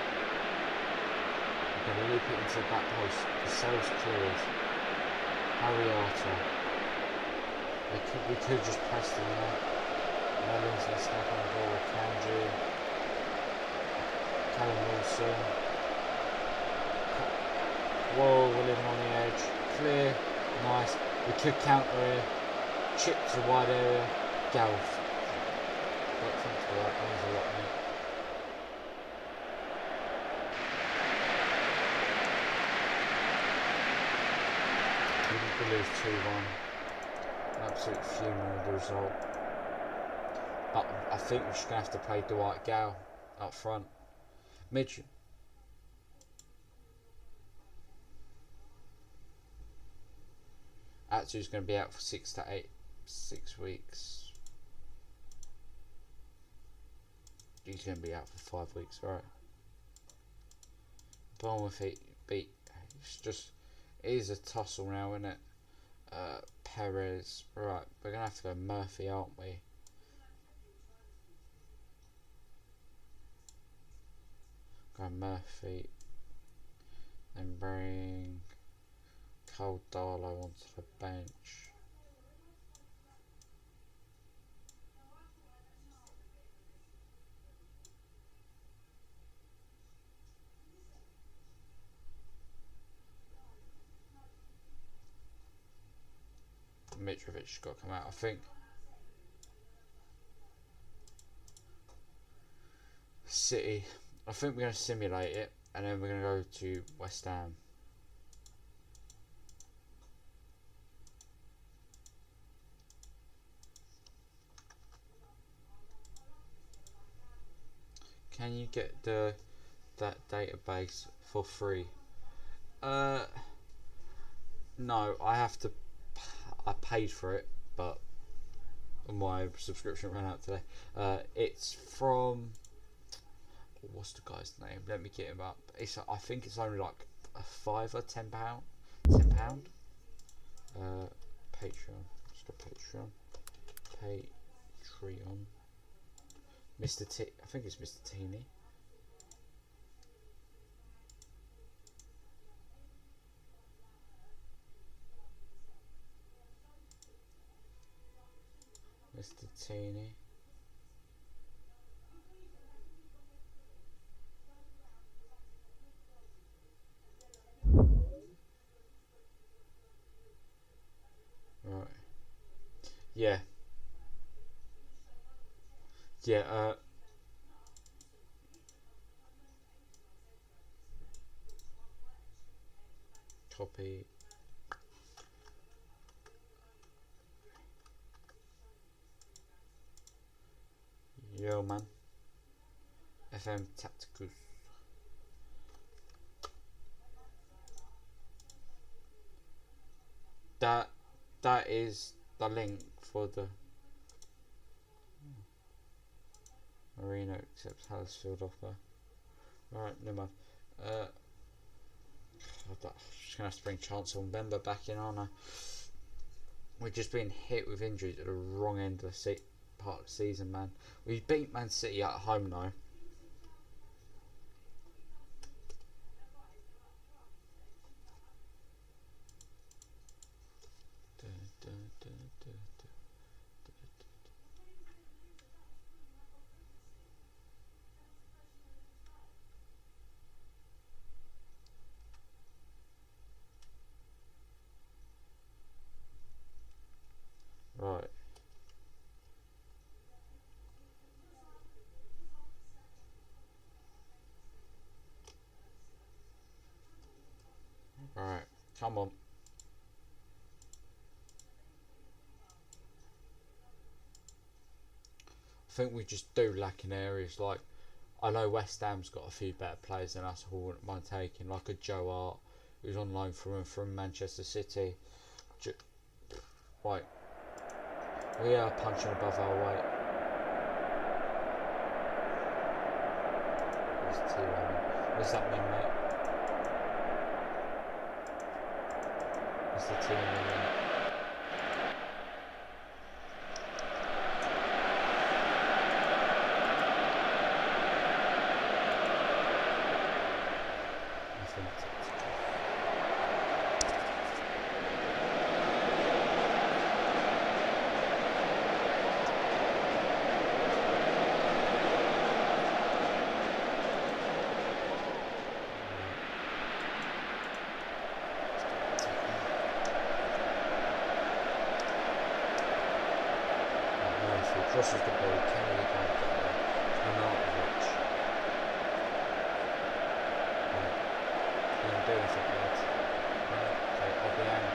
We're going to loop it into the back post. The sales clears. Ariata. We could just press them there. Mellon's going to snap on the ball. Kanji. Callum Wilson. Whoa, we're living on the edge. Clear. Nice. We could counter here. Chip to the wide area. Galf. But thanks for that. That was a lot of it. We lose 2-1. An absolute funeral of the result. But I think we're just going to have to play Dwight Gale up front. Mitch. Atsu's going to be out for 6 weeks. He's going to be out for 5 weeks, right? Bournemouth beat. It is a tussle now, isn't it? Perez. Right, we're going to have to go Murphy, aren't we? Go Murphy. Then bring Cole Darlow onto the bench. Mitrovic's got to come out. I think City. I think we're going to simulate it, and then we're going to go to West Ham. Can you get that database for free? No, I have to. I paid for it, but my subscription ran out today. It's from. What's the guy's name? Let me get him up. I think it's only like a £5 or £10. £10. Patreon. Let's go Patreon. Patreon. Mr. T. I think it's Mr. Teeny. Mr. Teeny. Right. Yeah. Yeah, copy. Yo, man. FM Tacticus. That is the link for the Marino accepts Huddersfield offer. Alright, never mind. I'm just gonna have to bring Chancellor Mbemba back in, aren't I? We've just been hit with injuries at the wrong end of the part of the season, man. We beat Man City at home though. Right. Alright, come on. I think we just do lack in areas. Like, I know West Ham's got a few better players than us who wouldn't mind taking, like a Joe Hart, who's on loan from Manchester City. Right. We are punching above our weight. What's that mean, mate? What's the team mean? Crosses the ball, Kennedy can't get there. Arnautovic. Right. Didn't do anything yet. Right. Okay, Obiang.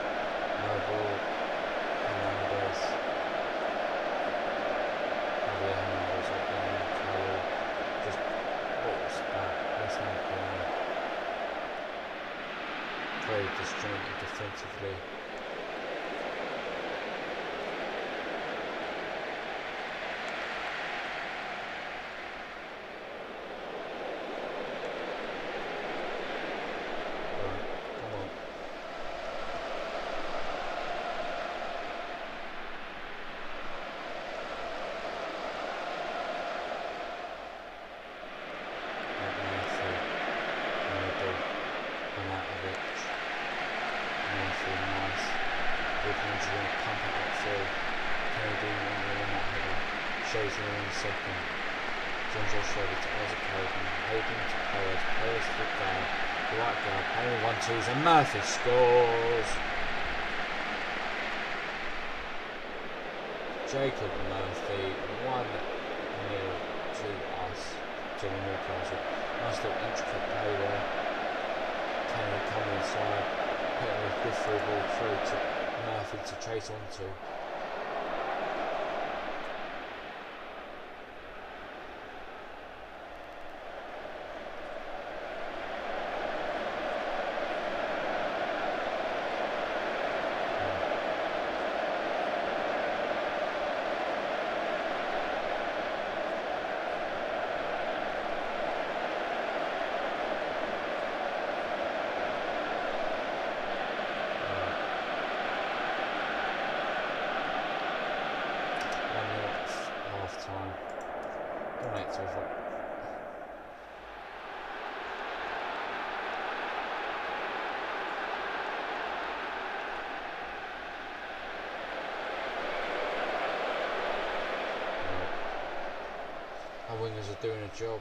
No ball. Hernandez. Hernandez. Obiang. Kelly. Just, what was that? West Ham corner. Very disjointed defensively. Shows in a second. Ginger Schroeder to Isaac Hayden. Hayden to Perez. Perez to Gale. The right guy. Playing 1-2s and Murphy scores. Jacob Murphy, 1-0 to us, to Newcastle. Nice little intricate play there. Kennedy coming inside, putting a good through ball through to Murphy to chase onto. Time. Don't make it over. Our wingers are doing a job.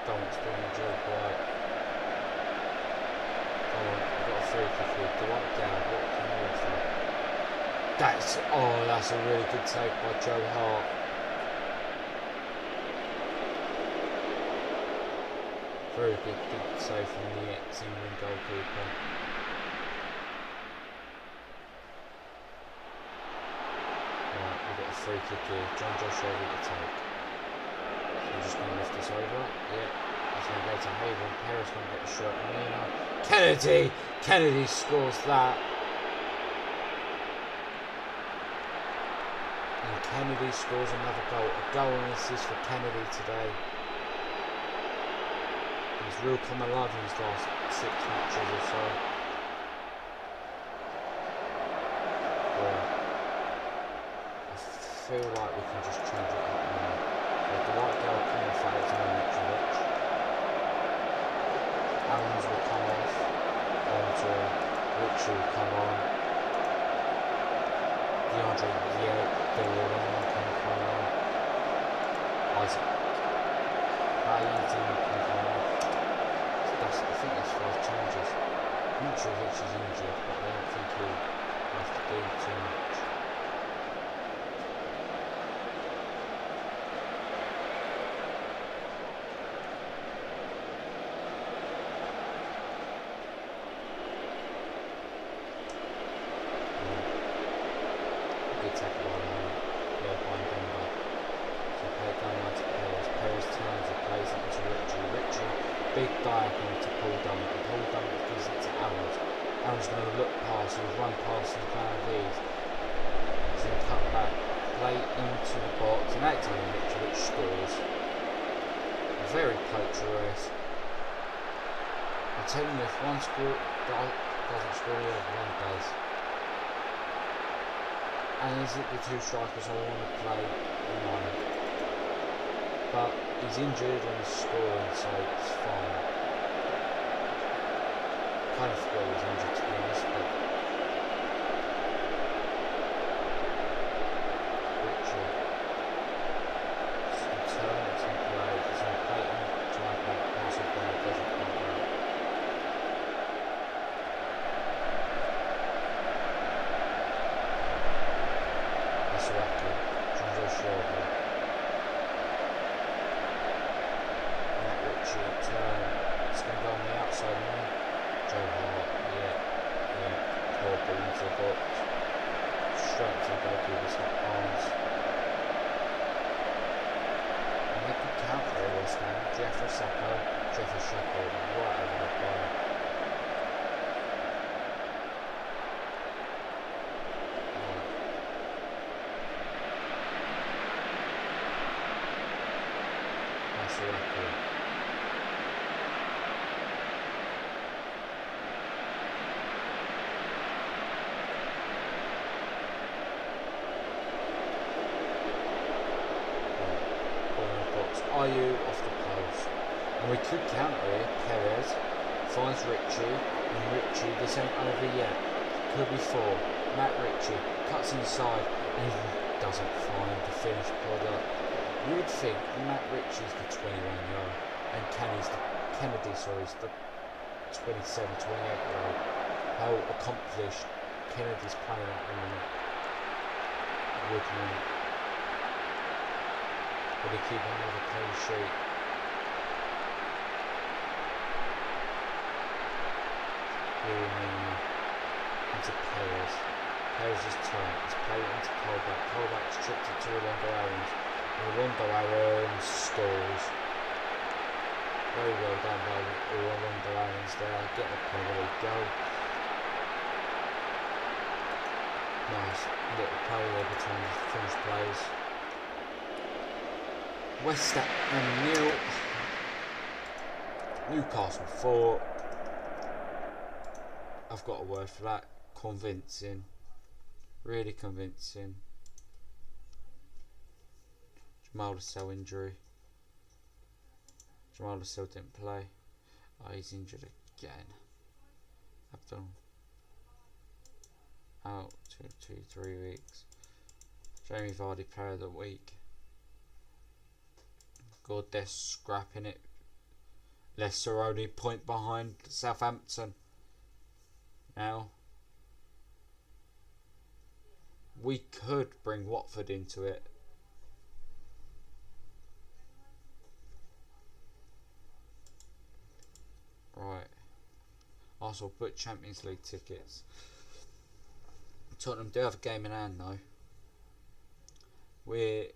Dominic doing a job right. Come on, we've got a free kick here. Dwight down. What can you offer? That's a really good take by Joe Hart. Very good save from the ex-England goalkeeper. Right, we've got a free kick here. John Joshua with the take. So we're just going to lift this over. Yeah, he's going to go to Haven. Perez going to get the shot. Mina. Kennedy scores that. And Kennedy scores another goal. A goal and assist for Kennedy today. He's real come alive in his last 6 matches or so. Well, I feel like we can just change it up now. With the right goal coming off Alexander Mitrovic. Aarons will come off. Onto Richie will come on. DeAndre, Villarreal can come on. Isaac Hayden can come on. I think that's 5 changes. Mitrovic is injured, but I don't think he'll have to do too much. Good tackle on him. Yeah, behind Denver. So play it down to Perez. Perez turns and plays it into Richie. Big diagonal to Paul Dummett, and Paul Dummett gives it to Aarons. Aaron's going to look past, he'll run past his man of these. He's going to cut back, play into the box, and Alexander Mitrovic scores. Very poacher-esque. I'm telling you, if one doesn't score, the other one does. And is it the 2 strikers I want to play? No. But he's injured and he's scoring, so it's fine. Kind of forgot he was injured, to be honest, but Richard. Some turns and play. There's no play and try back, pass it down, it doesn't quite work. That's lucky. John Joshua. Turn. It's going to go on the outside now. Joe Hart, yeah. Corbin into the box. Straight to the goalkeeper's arms. And they could count for West Ham. Jeffrey Sacco right over the bar. That's the record. Ayew off the post, and we could counter here. Perez finds Richie, and Richie, this ain't over yet, could be 4. Matt Ritchie cuts inside and he doesn't find the finished product. You would think Matt Ritchie's the 21-year-old and Kennedy's the 27, 28-year-old. How accomplished Kennedy's playing at the minute. Woodman. Will he keep another clean sheet? Into Perez. Perez's turn. It's played into Colback. Colback's tripped it to Rolando Aarons. Rolando Aarons scores. Very well done by Rolando Aarons there. Get the penalty. Go. Nice little play there between the finished players. West Ham 0. Newcastle 4. I've got a word for that. Convincing. Really convincing. Jamal Lascelles injury. Jamal Lascelles didn't play. Oh, he's injured again. Abdul out 3 weeks. Jamie Vardy player of the week. God, they're scrapping it. Leicester only point behind Southampton. Now, we could bring Watford into it. Right. Arsenal booked Champions League tickets. Tottenham do have a game in hand though. We've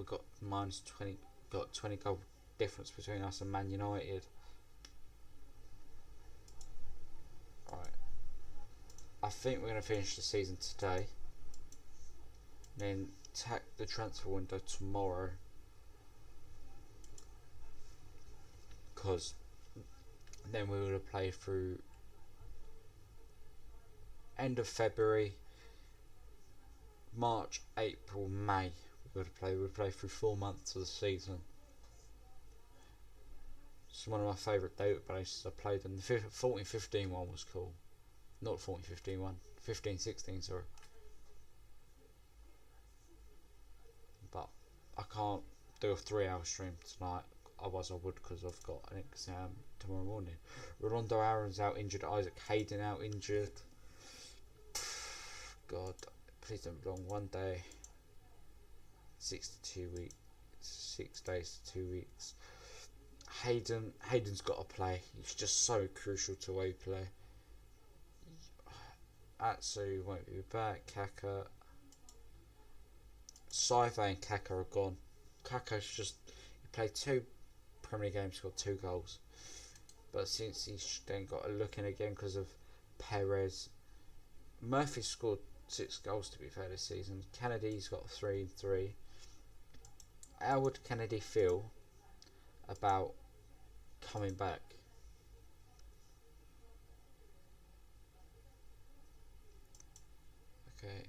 got minus 20. Got 20 goal difference between us and Man United. Right. I think we're going to finish the season today. Then tack the transfer window tomorrow. Because then we would have played through end of February, March, April, May. We would play through 4 months of the season. It's one of my favourite databases I played in. The 14-15 one was cool. Not 14-15 one. 15-16, sorry. But I can't do a 3-hour stream tonight. Otherwise I would, because I've got an exam tomorrow morning. Rolando Aarons out injured. Isaac Hayden out injured. God, please don't belong. 1 day. 6 to 2 weeks. 6 days to 2 weeks. Hayden's got to play. He's just so crucial to away play. Atsu won't be back. Kaka, Saive and Kaka are gone. Kaka's just, he played 2 Premier League games, scored 2 goals. But since he's then got a look in again because of Perez, Murphy scored 6 goals to be fair this season. Kennedy's got 3 and 3. How would Kennedy feel about coming back? Okay.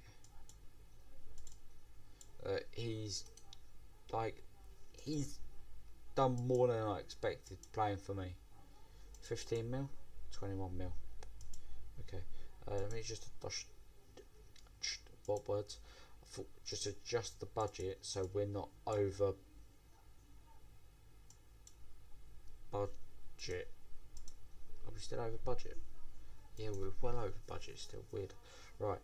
He's done more than I expected playing for me. 15 mil, 21 mil. Okay. Let me just what words? I thought just adjust the budget so we're not over budget. Are we still over budget? Yeah, we're well over budget still. Weird. Right.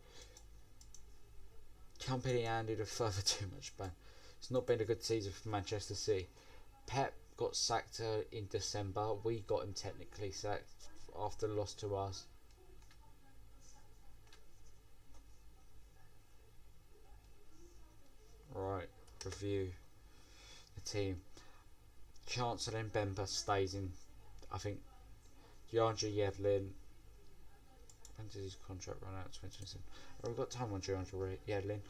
Company handed a further too much ban. It's not been a good season for Manchester City. Pep got sacked in December. We got him technically sacked after the loss to us. Right, review the team. Chancellor Mbemba stays in. I think Janja Yedlin. When does his contract run out? 2027. Oh, we've got time on Janja Yedlin.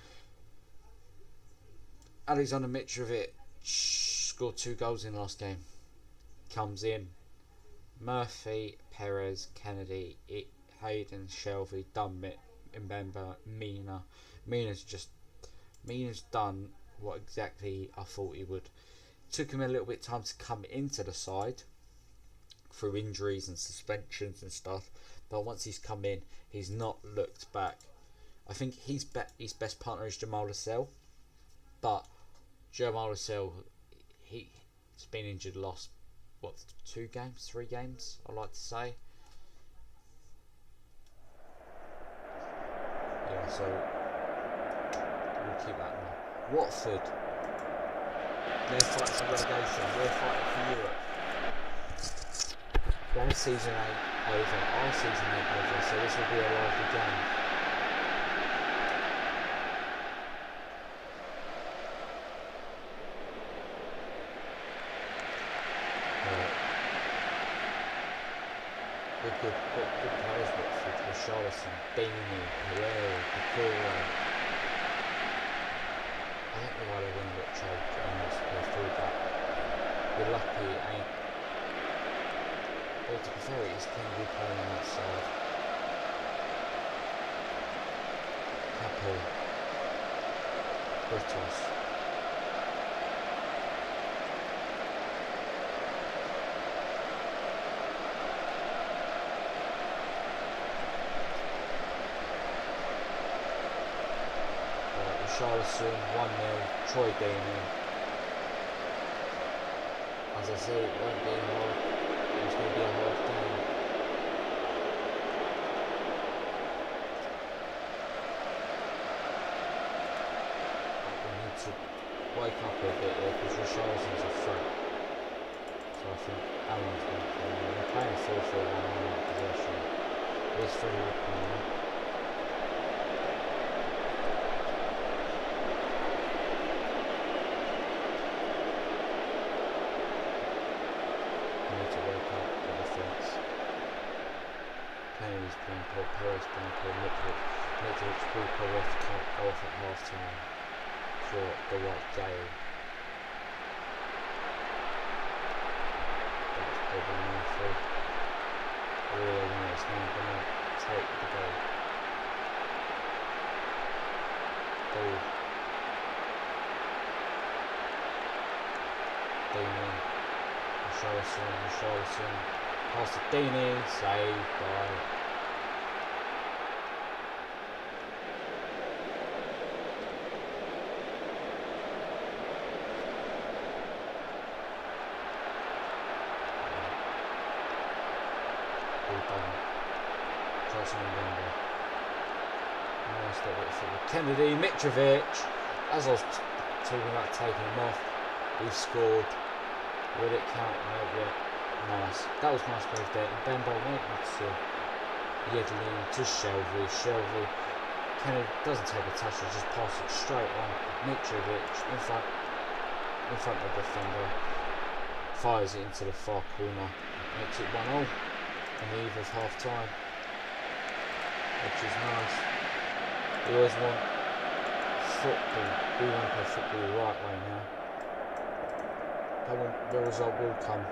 Alexander Mitrovic scored 2 goals in the last game. Comes in. Murphy, Perez, Kennedy, Hayden, Shelvey, Dummett, Mbemba, Mina. Mina's done what exactly I thought he would. Took him a little bit of time to come into the side through injuries and suspensions and stuff, but once he's come in, he's not looked back. I think his best partner is Jamal Lascelles, but Jamal Lascelles, he's been injured, lost 3 games, I like to say. Yeah, so keep happening. Watford. They're fighting for relegation. We're fighting for Europe. Their season 8 over. Our season 8 over. So this will be a lively game. Good players, Watford. Richarlison, Deeney, Herrera, Bakura. I think we had a win that choke and let's go through that. We're lucky it ain't. Well, to be fair, it is Kennedy playing on that side. Capo. Britos. Richarlison, 1-0, Troy Deeney. As I say, it won't be hard. It's going to be a hard game. But we need to wake up a bit here because Richarlison's a threat. So I think Alan's going to play. We're playing 4-4-1 on that possession. It's Freddie Woodman. Kennedy's playing Paul, Perez playing Paul, Mitrovic will probably have to go off at half time for the right Gale. That's probably enough for really nice. Now I'm going to take the goal. Ball. Deeney. Richarlison. Pass to Deeney, saved by Johnson and Bender. Nice little bit for Kennedy, Mitrovic. As I was talking about taking him off, we've scored. Would it count? No, yeah. Nice. That was nice move there. And Bembo went to Yedlin to Shelby. Kennedy doesn't take a touch, he just passes it straight on. Mitrovic in front of the defender. Fires it into the far corner. Makes it 1-0 on the eve of half time. Which is nice. We always want football. We want to play football the right way now. The result will come.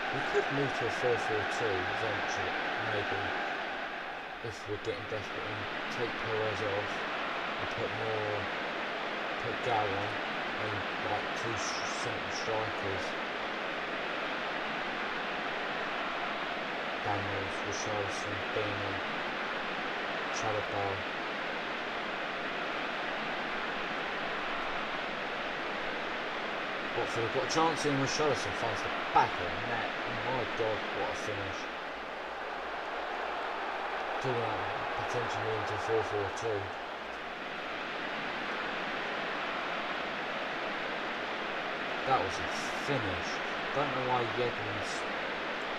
We could move to a 4-4-2 eventually, maybe, if we're getting desperate and take Perez off and put Gale on and like 2 central strikers. Daniels, Richarlison, Deeney, Chalobah. Watford have got a chance in. Richarlison finds the back of the net. My God, what a finish. Talking about potentially into 4-4-2. That was a finish. Don't know why Yedlin's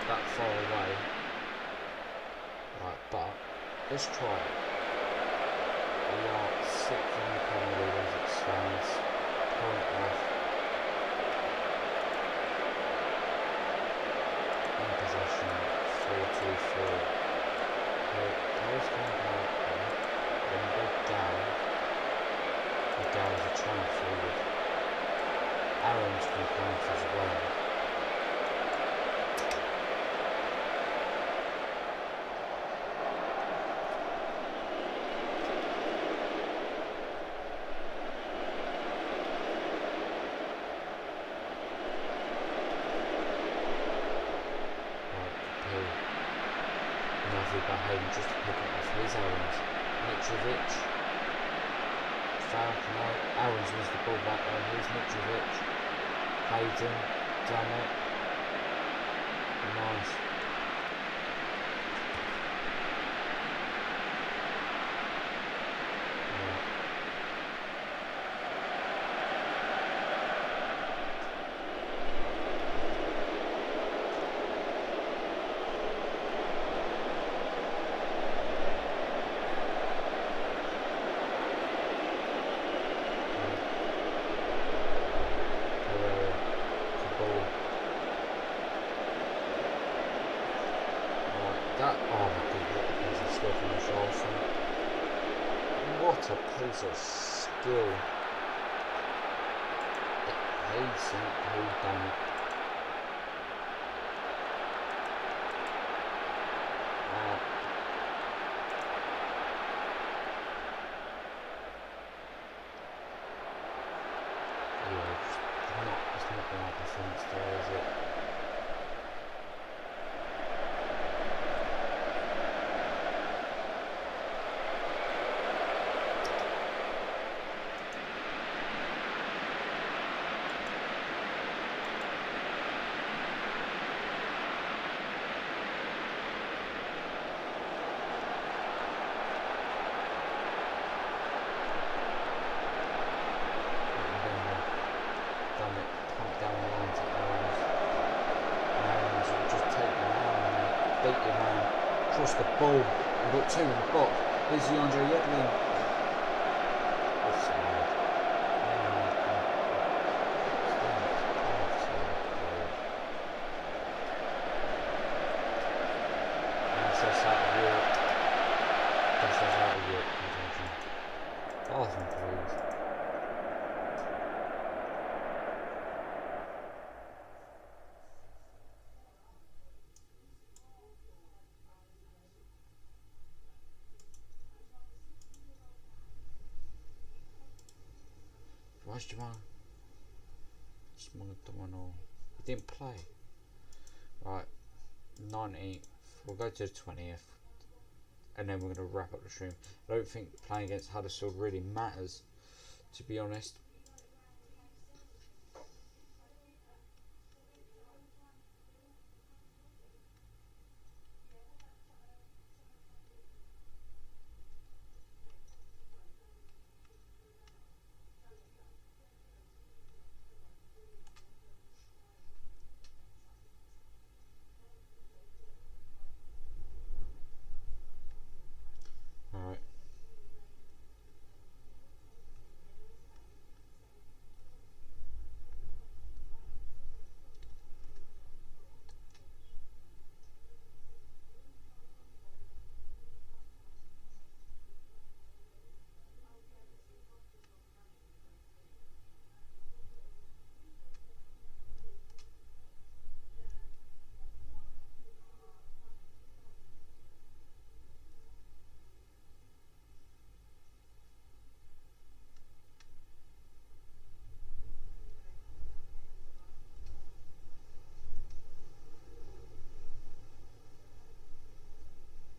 that far away. Right, but let's try it. We are 6th in the Premier League as it stands. Point off. In possession, 4-2-4. Paris can't help there. Then go down. And Gale's a trying forward. Aaron's can point as well. Lovely by Hayden just to pick it off his Aaron's. Mitrovic. Foul, no. Aaron's wins the ball back there. Here's Mitrovic. Hayden. Done it. Nice. a piece of skill. He's done it. It's not been our defence there, is it? Across the ball, we've got two in the box. Here's DeAndre Yedlin. Offside. That's us out of Europe. That's us out of Europe. Pass him, please. Why's Jamal Domino? He didn't play. Right, 19th. We'll go to the 20th, and then we're going to wrap up the stream. I don't think playing against Huddersfield really matters, to be honest.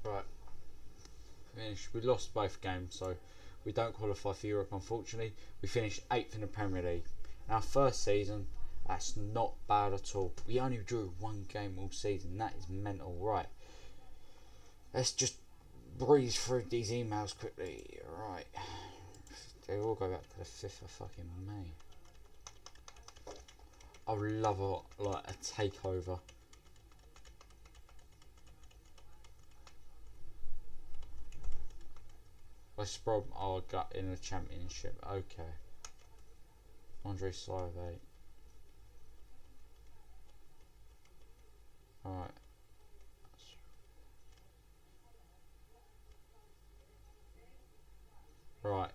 Right, finished. We lost both games, so we don't qualify for Europe, unfortunately. We finished 8th in the Premier League. In our first season, that's not bad at all. We only drew one game all season. That is mental. Right, let's just breeze through these emails quickly. Right, they all go back to the 5th of fucking May. I would love a takeover. West Brom are in the Championship. Okay. Andre Slave. Alright. Right.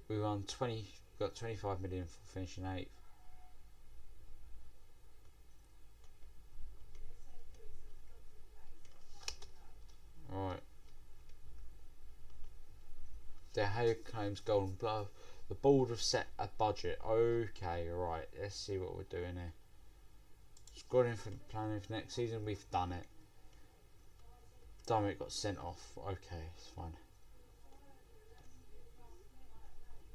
We won 20. Got 25 million for finishing 8th. Right. De Gea claims Golden Glove. The board have set a budget. Okay, right. Let's see what we're doing here. Squad for planning for next season. We've done it. Dominic got sent off. Okay, it's fine.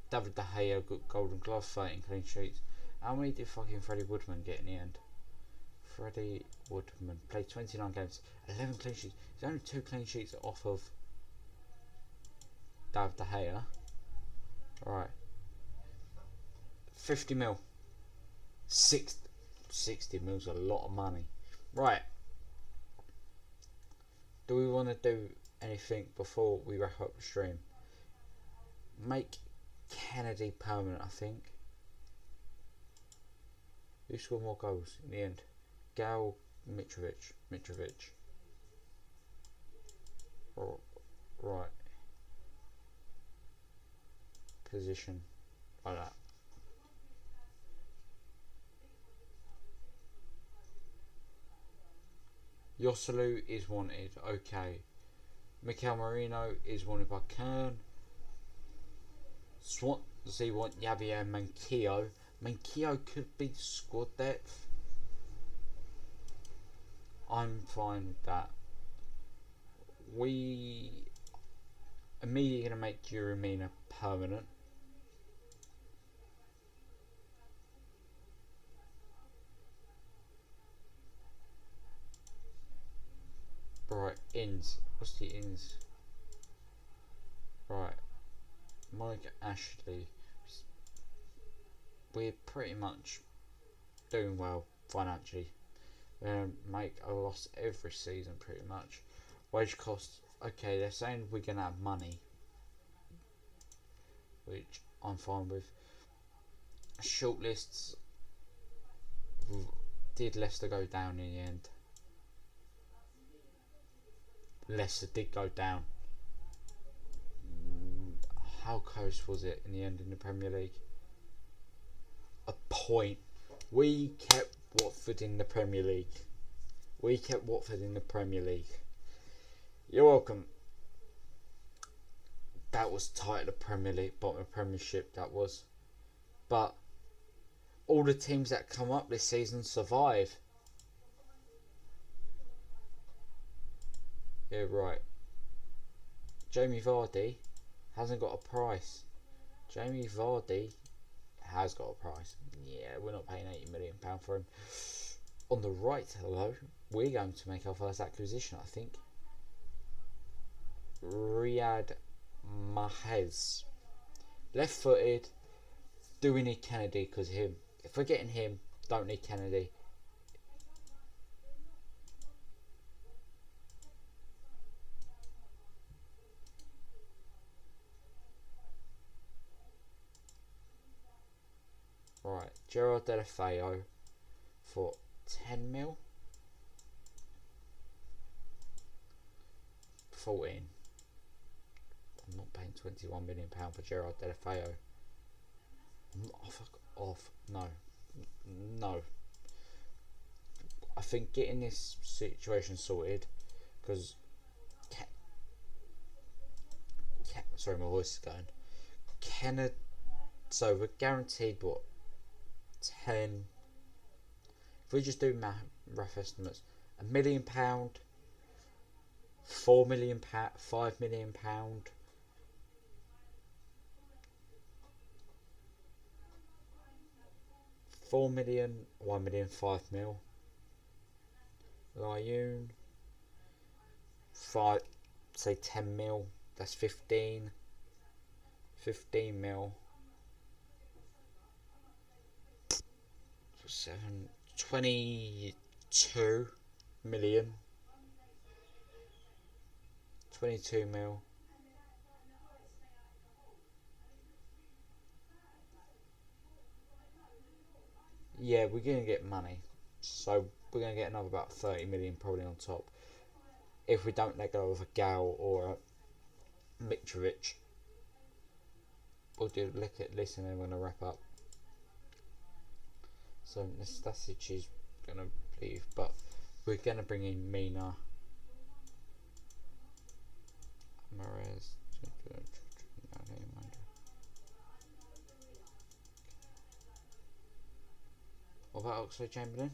David De Gea got Golden Glove, 13 clean sheets. How many did fucking Freddie Woodman get in the end? Freddie Woodman played 29 games, 11 clean sheets. He's only 2 clean sheets off of David De Gea. Right. 50 mil. 60 mil's a lot of money. Right. Do we want to do anything before we wrap up the stream? Make Kennedy permanent, I think. Who scored more goals in the end? Gal Mitrovic. Oh, right. position like that. Joselu is wanted. Okay. Mikel Merino is wanted by Kern. Swansea want Javier Manquillo. Manquillo could be squad depth. I'm fine with that. We immediately going to make Yuri Mina permanent. Right, ins. What's the ins? Right. Mike Ashley. We're pretty much doing well financially. We're going to make a loss every season pretty much. Wage costs. Okay, they're saying we're going to have money, which I'm fine with. Shortlists. Did Leicester go down in the end? Leicester did go down. How close was it in the end in the Premier League? A point. We kept Watford in the Premier League. You're welcome. That was tight at the Premier League, bottom of the Premiership, that was. But all the teams that come up this season survive. Yeah, right. Jamie Vardy hasn't got a price. Jamie Vardy has got a price. Yeah, we're not paying £80 million for him. On the right, though, we're going to make our first acquisition, I think. Riyad Mahrez. Left-footed. Do we need Kennedy because of him? If we're getting him, don't need Kennedy. Right, Gerard Deulofeu for 10 mil. 14. I'm not paying £21 million for Gerard Deulofeu. Oh, fuck off. No. I think getting this situation sorted, because sorry, my voice is going. Kennedy. So we're guaranteed what? 10. If we just do rough estimates, £1 million, £4 million, £5 million, £4 million, £1 million, £5 mil. Lyon, 5, say 10 mil. That's 15 mil. 22 million. 22 mil. Yeah, we're going to get money. So we're going to get another about 30 million probably on top. If we don't let go of a Gal or a Mitrovic. We'll do look at this and then we're going to wrap up. So Nastasic is going to leave, but we're going to bring in Mina. Mahrez. What about Oxlade-Chamberlain?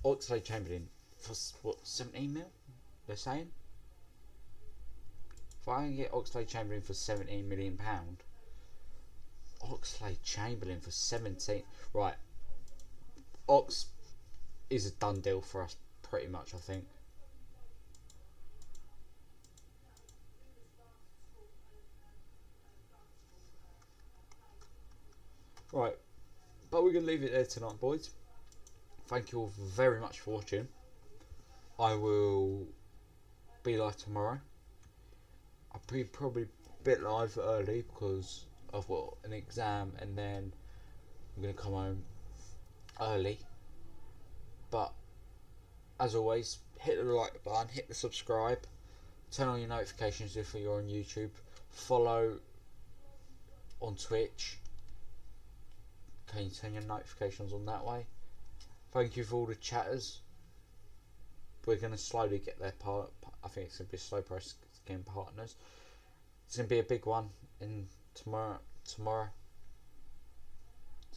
Oxlade-Chamberlain for what, 17 mil? They're saying. If I can get Oxlade-Chamberlain for £17 million, Oxlade-Chamberlain for 17, right? Ox is a done deal for us, pretty much. I think. Right, but we're gonna leave it there tonight, boys. thank you all very much for watching. I will be live tomorrow. I'll be probably a bit live early because I've got an exam and then I'm going to come home early. But as always, hit the like button, hit the subscribe, turn on your notifications if you're on YouTube, follow on Twitch. Can you turn your notifications on that way? Thank you for all the chatters. We're going to slowly get there. I think it's going to be a slow process getting partners. It's going to be a big one in tomorrow. It's going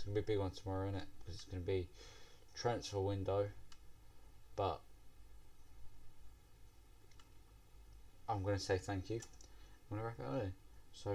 to be a big one tomorrow, isn't it? Because it's going to be transfer window. But I'm going to say thank you. I'm going to wrap it early. So